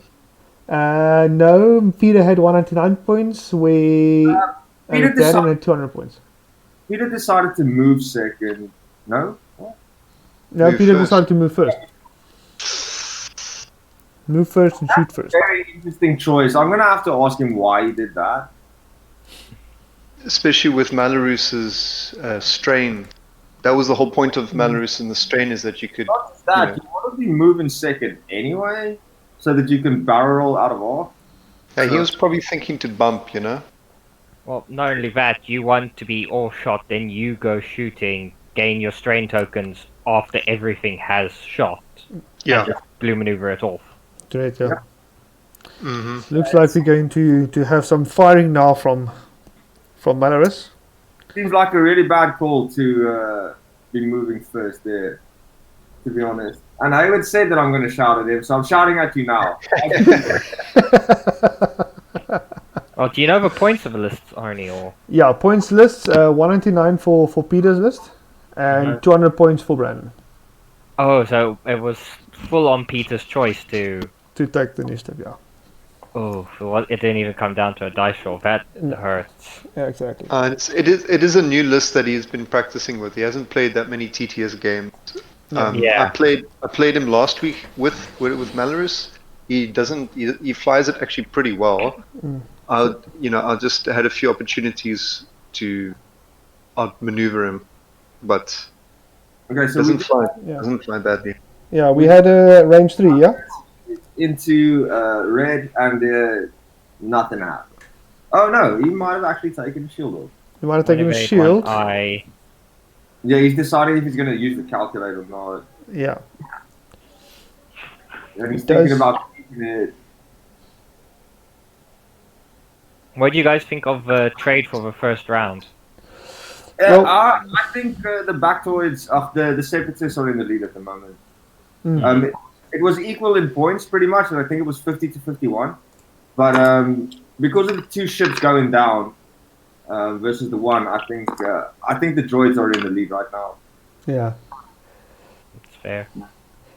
No, Peter had 199 points. Where Darren had 200 points. Peter decided to move second. No? No, Peter decided to move first. Move first and shoot first. Very interesting choice. I'm going to have to ask him why he did that. Especially with Malorus's strain. That was the whole point of Malorus and the strain is that you could... Not that, you want to be moving second anyway, so that you can barrel roll out of off. Yeah, he was probably thinking to bump, you know? Well, not only that, you want to be all shot, then you go shooting, gain your strain tokens after everything has shot, and just blue maneuver it off. Great, yeah. Mm-hmm. Looks like we're going to have some firing now from Malorus. Seems like a really bad call to be moving first there, to be honest. And I would say that I'm going to shout at him, so I'm shouting at you now. Oh, do you know the points of the lists, Arnie, or? Yeah, points lists, 199 for Peter's list, and 200 points for Brandon. Oh, so it was full on Peter's choice to take the initiative, yeah. Oh, it didn't even come down to a dice roll. That hurts. Yeah, exactly. It is a new list that he's been practicing with. He hasn't played that many TTS games. I played him last week with Malorus. He flies it actually pretty well. I just had a few opportunities to outmaneuver him, but doesn't fly badly. Yeah, we had a range 3, yeah? Into red and nothing happened. Oh no, he might have actually taken a shield off. He might have taken a shield. Yeah, he's deciding if he's going to use the calculator or not. Yeah. And he's thinking about keeping it. What do you guys think of the trade for the first round? Well, I think the Bactoids of the Separatists are in the lead at the moment. It was equal in points pretty much, and I think it was 50 to 51. But because of the two ships going down versus the one, I think the droids are in the lead right now. Yeah. That's fair.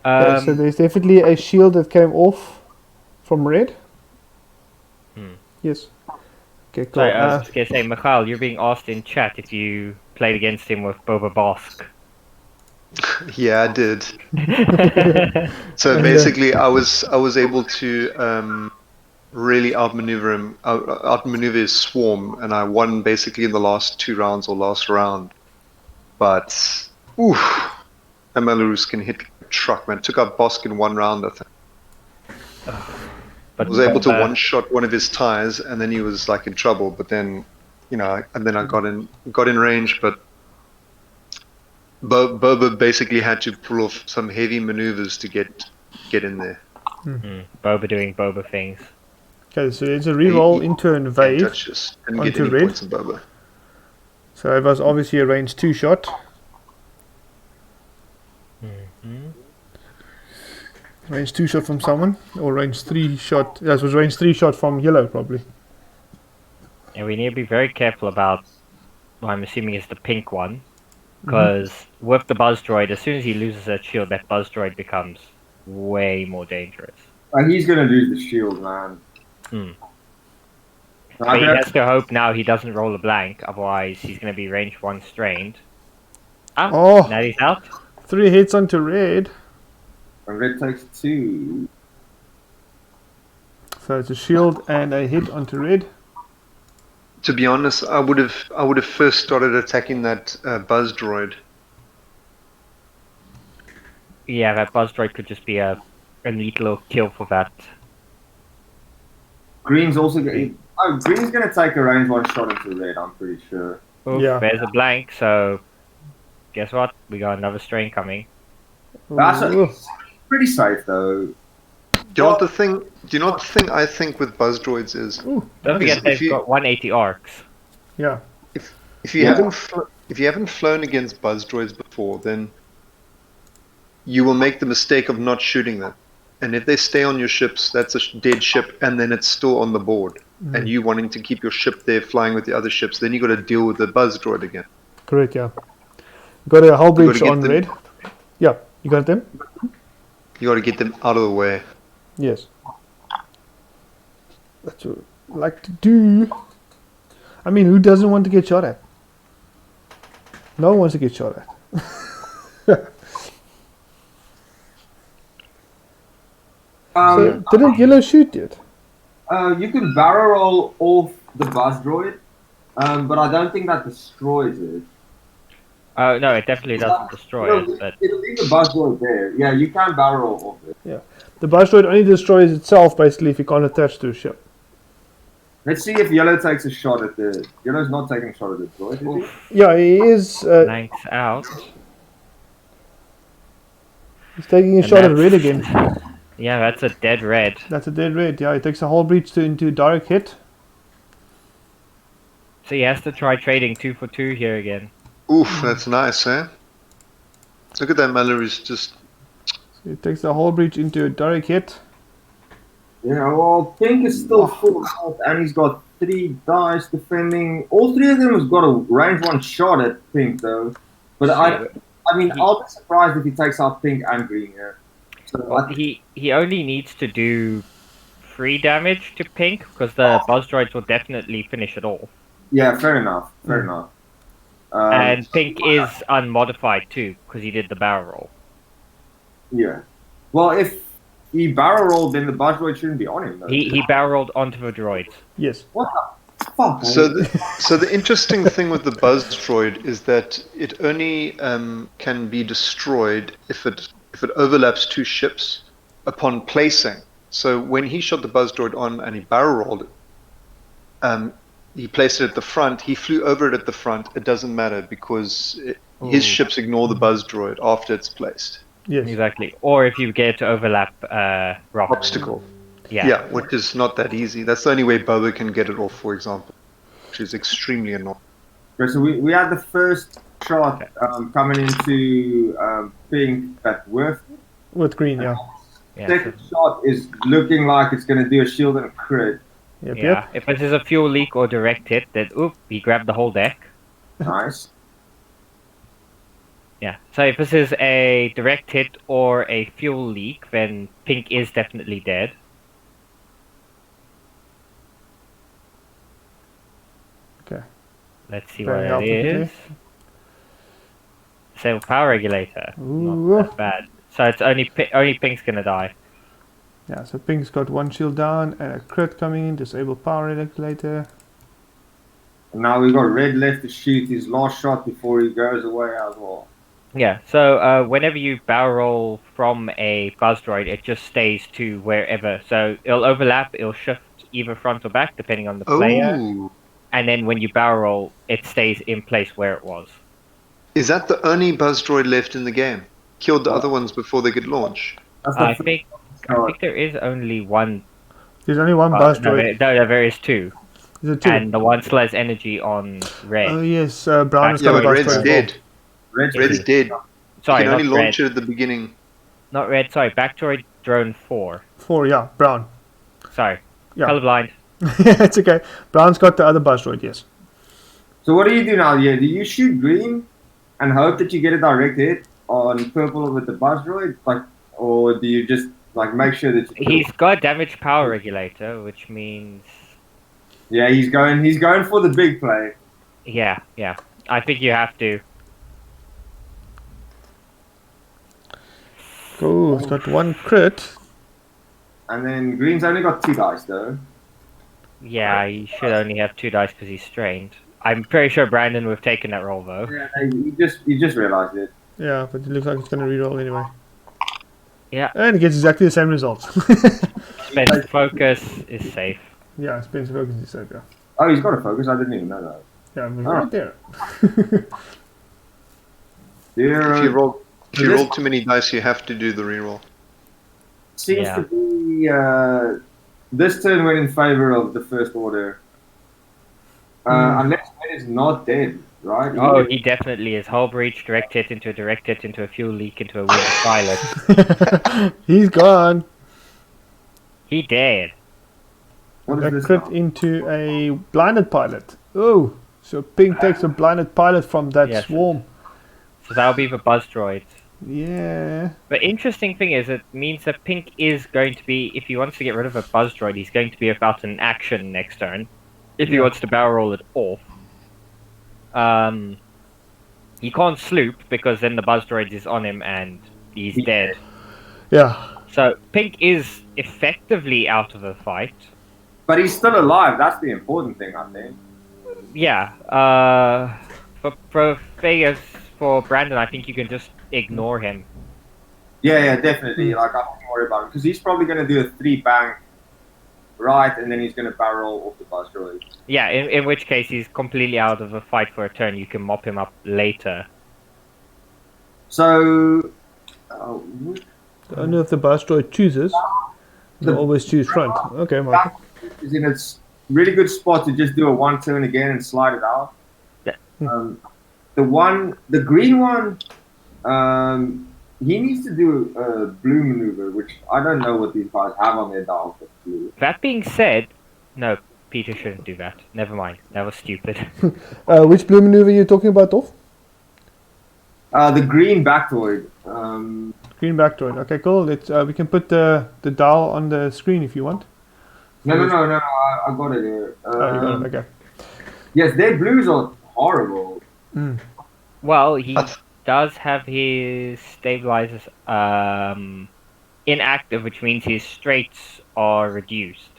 So there's definitely a shield that came off from red. Yes. Okay, cool. Sorry, I was just going to say, Michael, you're being asked in chat if you played against him with Boba Bosk. Yeah, I did. So basically, I was able to really outmaneuver his swarm, and I won basically in the last 2 rounds or last round. But Malorus can hit a truck, man. Took out Bosk in 1 round, I think. I was able to one-shot one of his tires, and then he was like in trouble. But then, I got in range, but Boba basically had to pull off some heavy maneuvers to get in there. Boba doing Boba things. Okay, so it's a reroll into invade onto red. Boba. So it was obviously a range 2 shot. Range 2 shot from someone, or range 3 shot. That was range 3 shot from yellow, probably. And we need to be very careful about what I'm assuming is the pink one. Because with the Buzz Droid, as soon as he loses that shield, that Buzz Droid becomes way more dangerous. And he's going to lose the shield, man. But he has to hope now he doesn't roll a blank, otherwise he's going to be range 1 strained. Now he's out. 3 hits onto red. And red takes 2. So it's a shield and a hit onto red. To be honest, I would have first started attacking that Buzz Droid. Yeah, that Buzz Droid could just be a neat little kill for that. Green's also Green's going to take a range 1 shot into red, I'm pretty sure. There's a blank, so guess what? We got another strain coming. That's pretty safe though. Do you know what the thing I think with Buzz Droids is? Don't forget they've got 180 arcs. Yeah. If you haven't flown against Buzz Droids before, then you will make the mistake of not shooting them. And if they stay on your ships, that's a dead ship, and then it's still on the board. And you wanting to keep your ship there flying with the other ships, then you got to deal with the Buzz Droid again. Correct, yeah. Got a hull breach on red. Yeah, you got them? You got to get them out of the way. Yes. That's what I like to do. I mean, who doesn't want to get shot at? No one wants to get shot at. So, didn't yellow shoot yet? You can barrel roll off the Buzz Droid, but I don't think that destroys it. No, it definitely doesn't destroy it. But it'll leave the Buzz Droid there. Yeah, you can barrel roll off it. Yeah. The Buzz Droid only destroys itself, basically, if you can't attach to a ship. Let's see if Yellow takes a shot at the... Yellow's not taking a shot at the droid, is he? Yeah, he is. Blanks out. He's taking a shot at red again. Yeah, that's a dead red. That's a dead red. Yeah, he takes a whole breach into direct hit. So he has to try trading 2 for 2 here again. Oof, that's nice, eh? Look at that, Mallory's just... So he takes the whole breach into a direct hit. Yeah, well, Pink is still full health, and he's got 3 dice defending. All 3 of them has got a range 1 shot at Pink, though. But I mean, I'll be surprised if he takes out Pink and Green here. So well, he only needs to do 3 damage to Pink, because the Buzz Droids will definitely finish it all. Yeah, fair enough. Fair enough. And Pink is unmodified too, because he did the barrel roll. Yeah. Well, if he barrel rolled, then the Buzz Droid shouldn't be on him, though. He barrel rolled onto the droids. Yes. What the fuck? So the interesting thing with the Buzz Droid is that it only can be destroyed if it overlaps 2 ships upon placing. So when he shot the Buzz Droid on and he barrel rolled it, he placed it at the front. He flew over it at the front. It doesn't matter because his ships ignore the Buzz Droid after it's placed. Yes. Exactly. Or if you get to overlap rock. Obstacle. Yeah. Yeah, which is not that easy. That's the only way Boba can get it off, for example, which is extremely annoying. Okay, so we had the first shot coming into Pink that whiffed. With green, yeah. Second shot is looking like it's going to do a shield and a crit. Yep, Yeah. yep. If it is a fuel leak or direct hit, then he grabbed the whole deck. Nice. Yeah. So if this is a direct hit or a fuel leak, then Pink is definitely dead. Okay. Let's see Very what it helpful is. Disable power regulator. Ooh. Not that bad. So it's only Pink's gonna die. Yeah, so Pink's got 1 shield down and a crit coming in. Disable power regulator. And now we've got Red left to shoot his last shot before he goes away as well. Yeah. So whenever you barrel roll from a Buzz Droid, it just stays to wherever. So it'll overlap. It'll shift either front or back depending on the player. Oh, And then when you barrel roll, it stays in place where it was. is that the only Buzz Droid left in the game? Killed the other ones before they could launch. That's I the think there is only one. There's only one Buzz No, Droid. there is 2. Is it 2? And the one still has energy on red. Oh yes, Brown has Yeah, got a but Buzz Red's Droid. dead. Red's Red's dead. Sorry, You can only not launch red. it at the beginning. Not red. Sorry, Backdroid drone 4. 4, yeah, Brown. Sorry, Yeah. colorblind. It's okay. Brown's got the other Buzz Droid, yes. So what do you do now? Yeah, do you shoot green and hope that you get a direct hit on purple with the Buzz Droid, or do you just make sure that He's got damage power regulator, which means Yeah, he's going for the big play. yeah. I think you have to. Cool, it's got 1 crit. And then green's only got 2 dice though. Yeah, he should only have 2 dice because he's strained. I'm pretty sure Brandon would have taken that roll though. Yeah, you just realized it. Yeah, but it looks like it's going to reroll anyway. Yeah. And it gets exactly the same results. Spend focus is safe. Yeah, Spencer focus is safe, yeah. Oh, he's got a focus. I didn't even know that. Yeah, it was Oh. right there. If you roll This- too many dice, you have to do the reroll. Seems Yeah. to be this turn went in favor of the First Order. Unless Red is not dead, right? Oh, he definitely is. Hull breach, direct hit into a fuel leak, into a wounded pilot. He's gone. He dead. What A is this? crit now? into a blinded pilot. Oh, so Pink takes a blinded pilot from that Yes. swarm. So that'll be the Buzz Droid. Yeah. The interesting thing is it means that Pink is going to be, if he wants to get rid of a Buzz Droid, he's going to be about an action next turn. If he Yeah. wants to barrel roll it off. He can't sloop because then the Buzz Droid is on him and he's dead. Yeah. So Pink is effectively out of the fight. But he's still alive. That's the important thing, I think. Yeah. For Vegas, for Brandon, I think you can just ignore him. Yeah, definitely. I won't worry about him because he's probably going to do a 3 bang right, and then he's going to barrel off the buzz droid. Yeah, in which case he's completely out of the fight for a turn. You can mop him up later. So, Only if the buzz droid chooses, you always choose front. Okay, Michael. is in its really good spot to just do a 1 turn again and slide it out. Yeah. The green one, he needs to do a blue maneuver, which I don't know what these guys have on their dial for blue. That being said, no, Peter shouldn't do that. Never mind. That was stupid. Which blue maneuver are you talking about, Dolph? The green Bactoid. Green back droid. Okay, cool. Let's we can put the dial on the screen if you want. No, I got it here. You got it. Okay. Yes, their blues are horrible. Well, he does have his stabilizers inactive, which means his straights are reduced.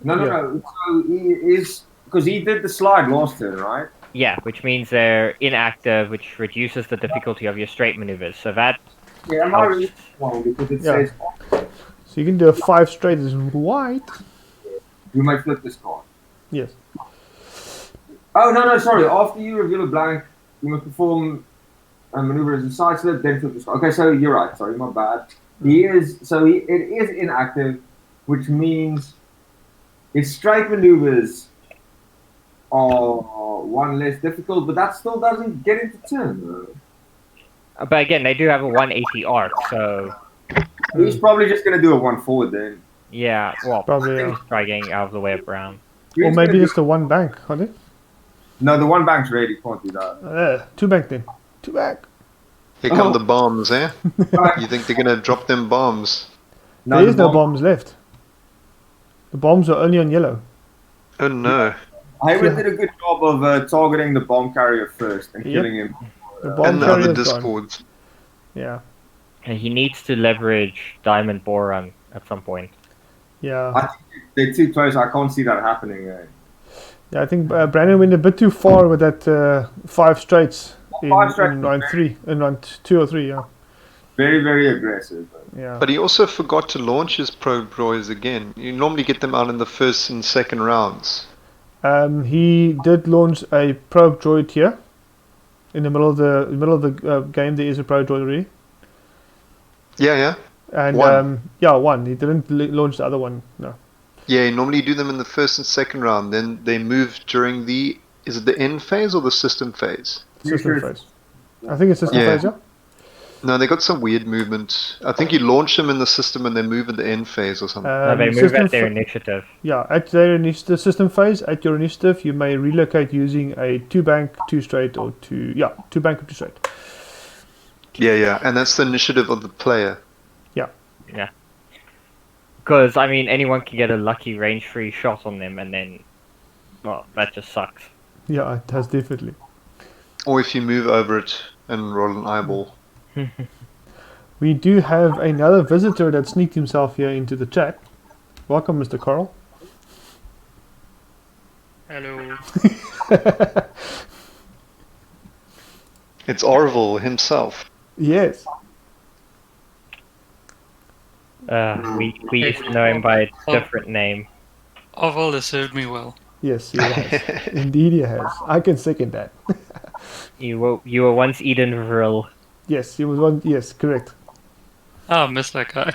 No. So he is, because he did the slide last turn, right? Yeah, which means they're inactive, which reduces the difficulty of your straight maneuvers. So that Yeah, am I really wrong? Because it says So you can do a 5 straight as white. you might flip this card. Yes. Oh, no, sorry. After you reveal a blank, you must perform a maneuver as a side slip, then flip this card. Okay, so you're right. Sorry, my bad. It is inactive, which means its straight maneuvers are 1 less difficult, but that still doesn't get into turn, though. But again, they do have a 180 arc, so He's probably just going to do a 1 forward then. yeah, well, Probably. try getting out of the way of Brown. Or maybe just the 1 bank, honey. No, the 1 bank's ready. Can't do that. 2 bank then. 2 bank. Here come the bombs, eh? You think they're gonna drop them bombs? There is no bombs left. The bombs are only on yellow. Oh no. Hayward did a good job of targeting the bomb carrier first and killing him. The bomb And the other carrier's gone. discords. Yeah. And he needs to leverage Diamond Boron at some point. Yeah. I think they're too close. I can't see that happening. Yeah, I think Brandon went a bit too far with that 5 straights in round 3, in round 2 or 3, yeah. Very, very aggressive. Yeah. But he also forgot to launch his probe droids again. You normally get them out in the first and second rounds. He did launch a probe droid here. In the middle of the game, there is a probe droid already. Yeah. And One. one. He didn't launch the other one. No. Yeah, you normally do them in the first and second round. Then they move during the... Is it the end phase or the system phase? System phase. I think it's system Yeah. phase, yeah? No, they got some weird movement. I think you launch them in the system and they move at the end phase or something. No, they move system at their initiative. Yeah, at their initiative, system phase, at your initiative, you may relocate using a 2 bank, 2 straight, or 2 bank or 2 straight. Yeah. And that's the initiative of the player. Yeah. Because, I mean, anyone can get a lucky range-free shot on them, and then, well, that just sucks. Yeah, it has definitely. Or if you move over it and roll an eyeball. We do have another visitor that sneaked himself here into the chat. Welcome, Mr. Carl. Hello. It's Orville himself. Yes. We used to know him by a different name. Oval has served me well. Yes, he has. Indeed he has. I can second that. You were once Eden Vril. Yes, he was one. Yes, correct. Ah, I miss that guy.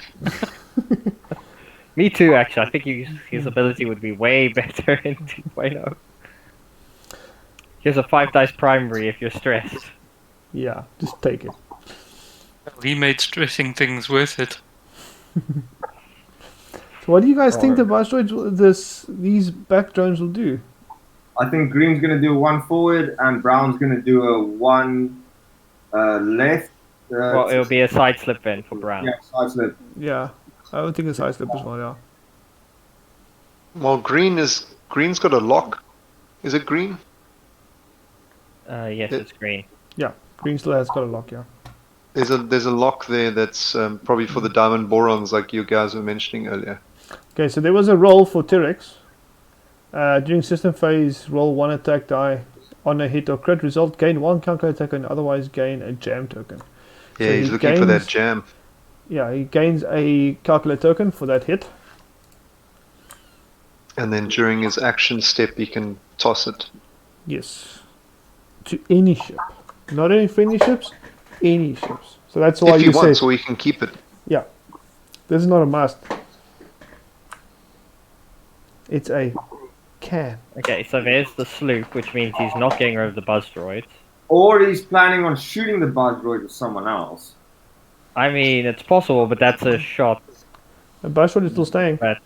Me too, actually. I think his ability would be way better in 2.0. Here's a 5 dice primary if you're stressed. Yeah, just take it. He made stressing things worth it. So what do you guys think the buzz droids, these back drones will do? I think Green's going to do a 1 forward and Brown's going to do a 1 left. Well, it'll be a side slip then for Brown. Yeah, side slip. Yeah, I would think a side slip as well, yeah. Well, Green's got a lock. Is it green? Yes, it's green. Yeah, green still has got a lock, yeah. There's a lock there that's probably for the diamond borons, like you guys were mentioning earlier. Okay, so there was a roll for T-Rex. During system phase, roll 1 attack die on a hit or crit result, gain 1 counter attack and otherwise gain a jam token. Yeah, So he's he looking for that gains- jam. Yeah, he gains a calculate token for that hit. And then during his action step, he can toss it. Yes. To any ship. Not any friendly ships, any ships. So that's why If he you say, wants, or he can keep it. yeah, this is not a must. It's a can. Okay, so there's the sloop, which means he's not getting rid of the buzz droids. Or he's planning on shooting the buzz droid with someone else. I mean, it's possible, but that's a shot. The buzz droid is still staying. But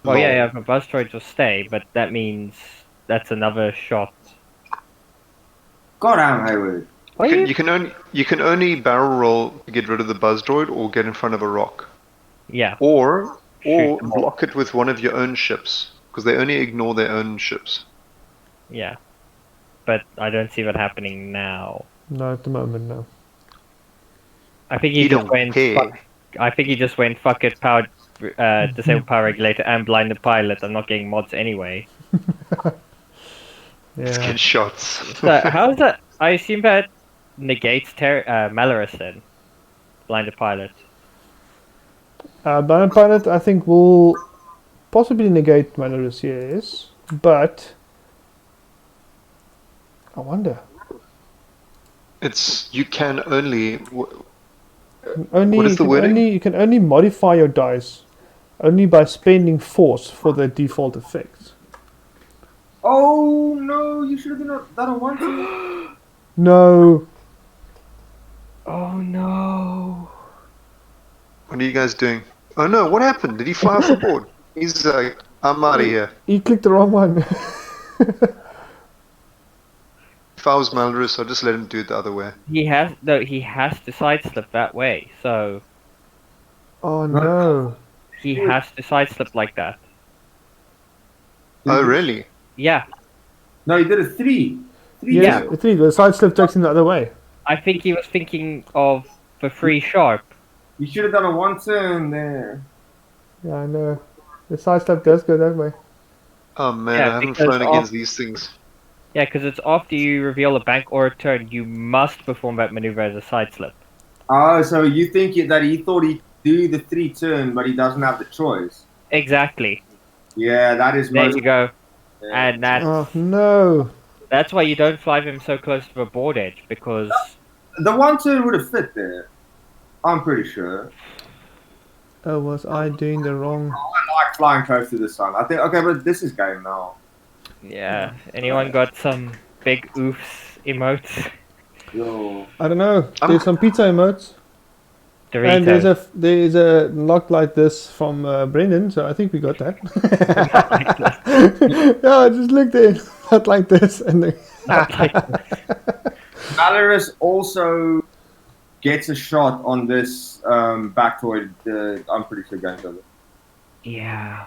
well, yeah, the buzz droids will stay, but that means that's another shot. God damn, Hayward. You can only barrel roll to get rid of the buzz droid, or get in front of a rock, Yeah. or Shoot them all. block it with one of your own ships, because they only ignore their own ships. Yeah. But I don't see that happening now. No, at the moment, no. I think he You just don't went. care. I think he just went. Fuck it, power, disable power regulator and blind the pilot. I'm not getting mods anyway. Let's Yeah. get shots. So how is that? I assume that negates Malorus then. Blind the pilot. Banner Pilot, I think, will possibly negate Malorus, yes. But I wonder. It's you can only. Only What is the wording? you can only modify your dice only by spending force for the default effects. Oh no, you should have done a one. No. Oh no! What are you guys doing? Oh no! What happened? Did he fly off the board? He's like, I'm out of here. You clicked the wrong one. If I was Malorus, I'd just let him do it the other way. He has to sidestep that way. So Oh no. he has to sidestep like that. Oh really? Yeah. No, he did a 3. 3. Yes, Yeah. 3. The side slip takes him the other way. I think he was thinking of the 3 sharp. You should have done a 1 turn there. Yeah, I know. The side slip does go that way. Oh man, Yeah, I haven't because flown of- against these things. Yeah, because it's after you reveal a bank or a turn, you must perform that maneuver as a side slip. Oh, so you think that he thought he'd do the 3 turn, but he doesn't have the choice. Exactly. Yeah, that is There most. you go. Yeah. And Oh no. that's why you don't fly them so close to the board edge, because The 1 turn would have fit there. I'm pretty sure. Oh, was I doing the wrong? I like flying close to the sun. I think, okay, but this is game now. yeah. Anyone got some big oofs emotes? Yo. I don't know. There's some pizza emotes, Doritos. and there's a lock like this from Brendan. So I think we got that. Yeah, I just looked there, not like this, and then Not like Malorus also gets a shot on this Bactoid. I'm pretty sure game's over. yeah.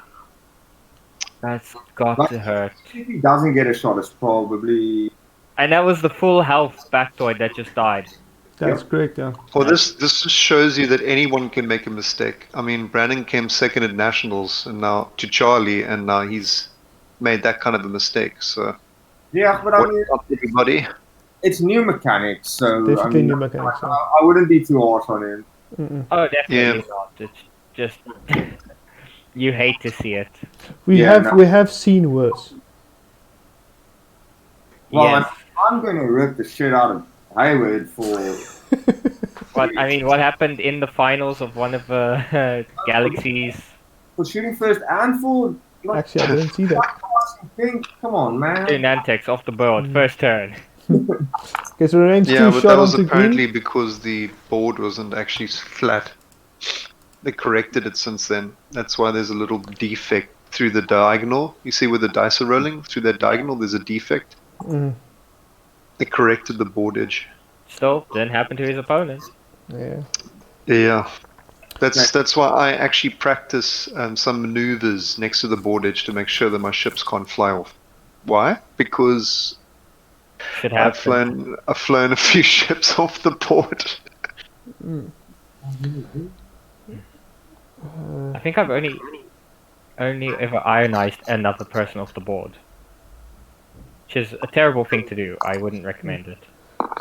That's got to hurt. If he doesn't get a shot, it's probably. And that was the full health Bactoid that just died. that's correct. Yeah. Well, this just shows you that anyone can make a mistake. I mean, Brandon came second at nationals, and now to Charlie, and now he's made that kind of a mistake. So, Yeah, but I what mean, up, everybody? it's new mechanics, so I Definitely mean, new mechanics. Yeah. I wouldn't be too harsh on him. Mm-mm. Oh, definitely Yeah. not. It's just you hate to see it. We Yeah, have no. we have seen worse. Well, Yes. I'm gonna rip the shit out of Hayward for. What happened in the finals of one of the galaxies? For shooting first and for like Actually, I didn't see that. thing. Come on, man. Nantex off the board, first turn. Okay, so range Yeah, 2 but shot that was onto apparently green. because the board wasn't actually flat. They corrected it since then. That's why there's a little defect through the diagonal. You see where the dice are rolling? Through that diagonal, there's a defect. Mm, They corrected the board edge. Still, didn't happen to his opponent. yeah. Yeah. That's why I actually practice some maneuvers next to the board edge to make sure that my ships can't fly off. Why? Because Should I've happen. flown a few ships off the board. I think I've only ever ionized another person off the board, which is a terrible thing to do. I wouldn't recommend it.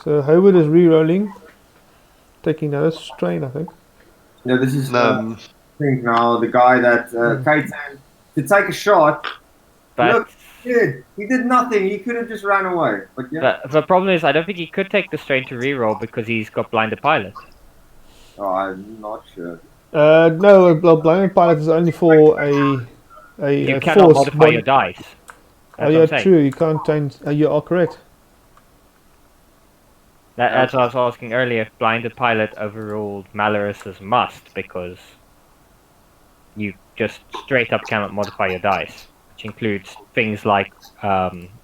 So Hayward is re-rolling, taking another strain, I think. Yeah, this is Um, I think now the guy that Kaiten to take a shot. But Look, he did nothing. He could have just ran away. But yeah. the problem is, I don't think he could take the strain to reroll because he's got blinded pilot. Oh, I'm not sure. No, blinded pilot is only for You a cannot force. modify your dice. Oh That's yeah, what I'm saying. true. You can't change. You are correct. That's what I was asking earlier. If blinded pilot overruled Malorus's must because you just straight up cannot modify your dice, which includes things like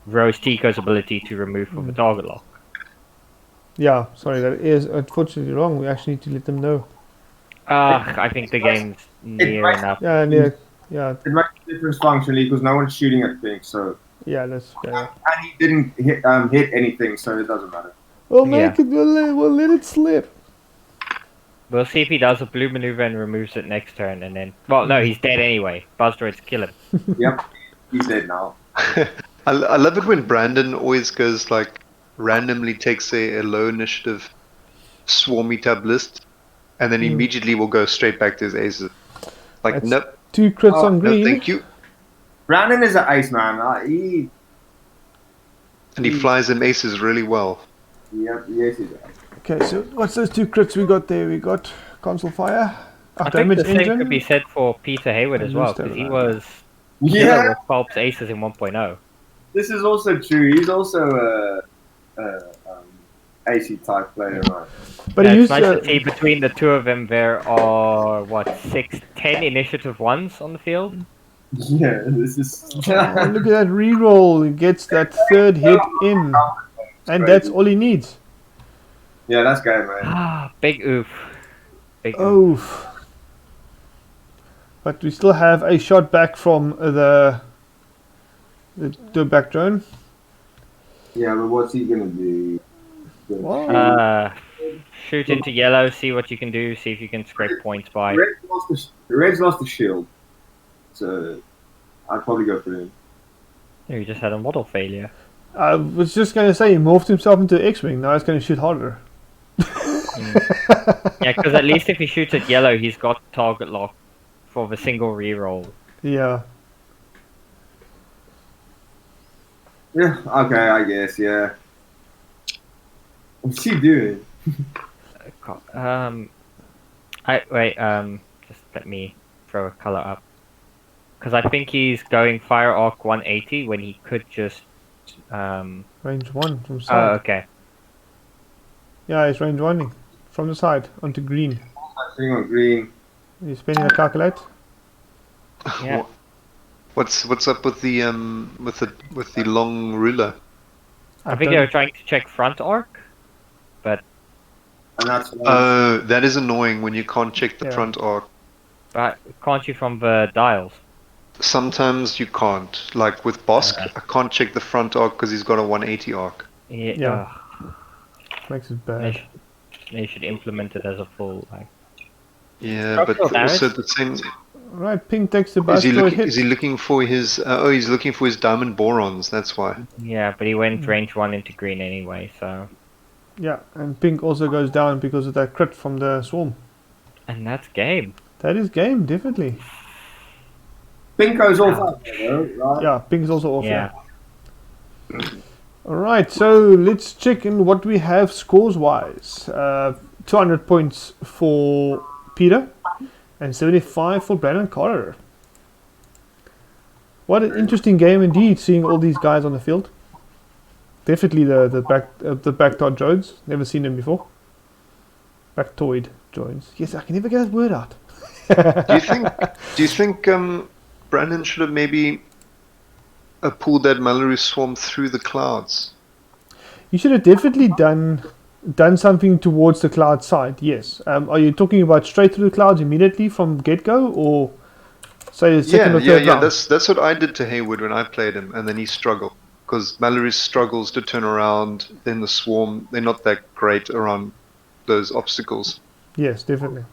Rose Tico's ability to remove from the target lock. Yeah, sorry, that is unfortunately wrong. We actually need to let them know. I think the game's near enough. Yeah, yeah, It makes a difference functionally because no one's shooting at Pink, so. yeah. That's fair. And he didn't hit anything, so it doesn't matter. We'll make it. We'll let it slip. We'll see if he does a blue maneuver and removes it next turn, and then. Well, no, he's dead anyway. Buzz droids kill him. Yep, he's dead now. I love it when Brandon always goes like randomly takes a low initiative swarmy tab list, and then immediately will go straight back to his aces. Like That's nope, 2 crits on no, green. thank you. Brandon is an ace man. And he flies them aces really well. Yep, yes, he does. Okay, so what's those 2 crits we got there? We got console fire. I think Damage the same engine. could be said for Peter Hayward as well, because he was Yeah, with Pulp's aces in 1.0. this is also true. He's also a AC type player, right? But Yeah, he it's used nice to see between the two of them there are, 10 initiative ones on the field? Yeah, this is. oh, look at that reroll. He gets that 3rd hit in, and that's all he needs. Yeah, that's good, man. Ah, big oof. Big oof. Oof. But we still have a shot back from the back drone. Yeah, but what's he gonna do? Wow. Shoot into yellow, see what you can do, see if you can scrape points by. Red's lost the shield, so I'd probably go for him. Oh, you just had a model failure. I was just going to say, he morphed himself into Xwing. Now he's going to shoot harder. Yeah, because at least if he shoots at yellow, he's got target lock for the single reroll. Yeah. Yeah, okay, I guess, yeah. What's he doing? Just let me throw a color up. Because I think he's going fire arc 180 when he could just Range 1 from Oh, side. okay. Yeah, he's range 1 from the side onto green. I'm sitting on green. He's spinning a calculate. Yeah. What's up with the long ruler? I think they were trying to check front arc, but And that's That is annoying when you can't check the Yeah. front arc. can't you from the dials? Sometimes you can't. Like with Bosk, I can't check the front arc because he's got a 180 arc. Yeah. Makes it They, bad. they should implement it as a full. Yeah, but Structural also damage? the same. Right, Pink takes the Is bus he for a looking? hit. Is he looking for his? He's looking for his diamond borons. That's why. Yeah, but he went range 1 into green anyway, so. Yeah, and Pink also goes down because of that crit from the swarm. And that's game. That is game, definitely. Pinko's all up there, though, right? Yeah, Pink's also off. Yeah. Alright, so let's check in what we have scores wise. 200 points for Peter and 75 for Brandon Carter. What an interesting game indeed, seeing all these guys on the field. Definitely the backtoid drones. Never seen them before. Backtoid drones. Yes, I can never get that word out. Do you think Brandon should have maybe pulled that Mallory swarm through the clouds? You should have definitely done something towards the cloud side. Yes. Are you talking about straight through the clouds immediately from get go, or say the second or third round? That's what I did to Hayward when I played him, and then he struggled because Mallory struggles to turn around. Then the swarm, they're not that great around those obstacles. Yes, definitely.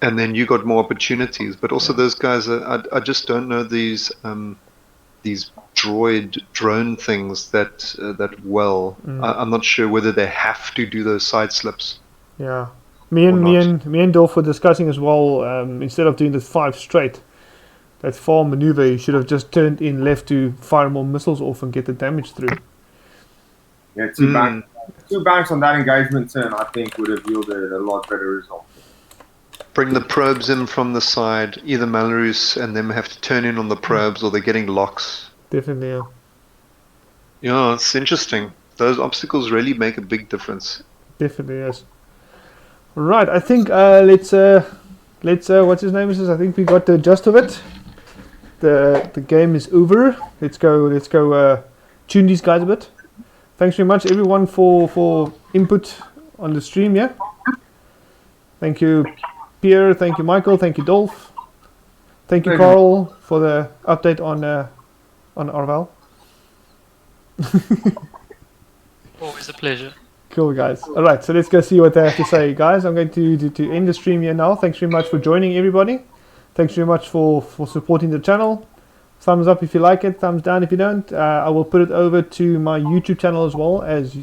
And then you got more opportunities, but also those guys I just don't know these drone things that well. I'm not sure whether they have to do those side slips. Yeah. Me and Dolph were discussing as well. Instead of doing the 5 straight, that farm maneuver, you should have just turned in left to fire more missiles off and get the damage through. Yeah, two banks on that engagement turn, I think, would have yielded a lot better result. Bring the probes in from the side. Either Malarus and them have to turn in on the probes, or they're getting locks. Definitely, yeah. Yeah, it's interesting. Those obstacles really make a big difference. Definitely, yes. Right, I think let's what's his name is? I think we got the gist of it. The game is over. Let's go tune these guys a bit. Thanks very much everyone for input on the stream, yeah. Thank you Pierre, thank you Michael, thank you Dolph. Thank you Carl for the update on Arval. Always a pleasure. Cool, guys. Alright, so let's go see what they have to say, guys. I'm going to end the stream here now. Thanks very much for joining, everybody. Thanks very much for supporting the channel. Thumbs up if you like it, thumbs down if you don't. I will put it over to my YouTube channel as well, as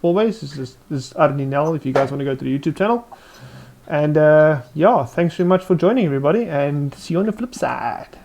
always. This is Arnie Nell if you guys want to go to the YouTube channel. And yeah, thanks very much for joining, everybody, and see you on the flip side.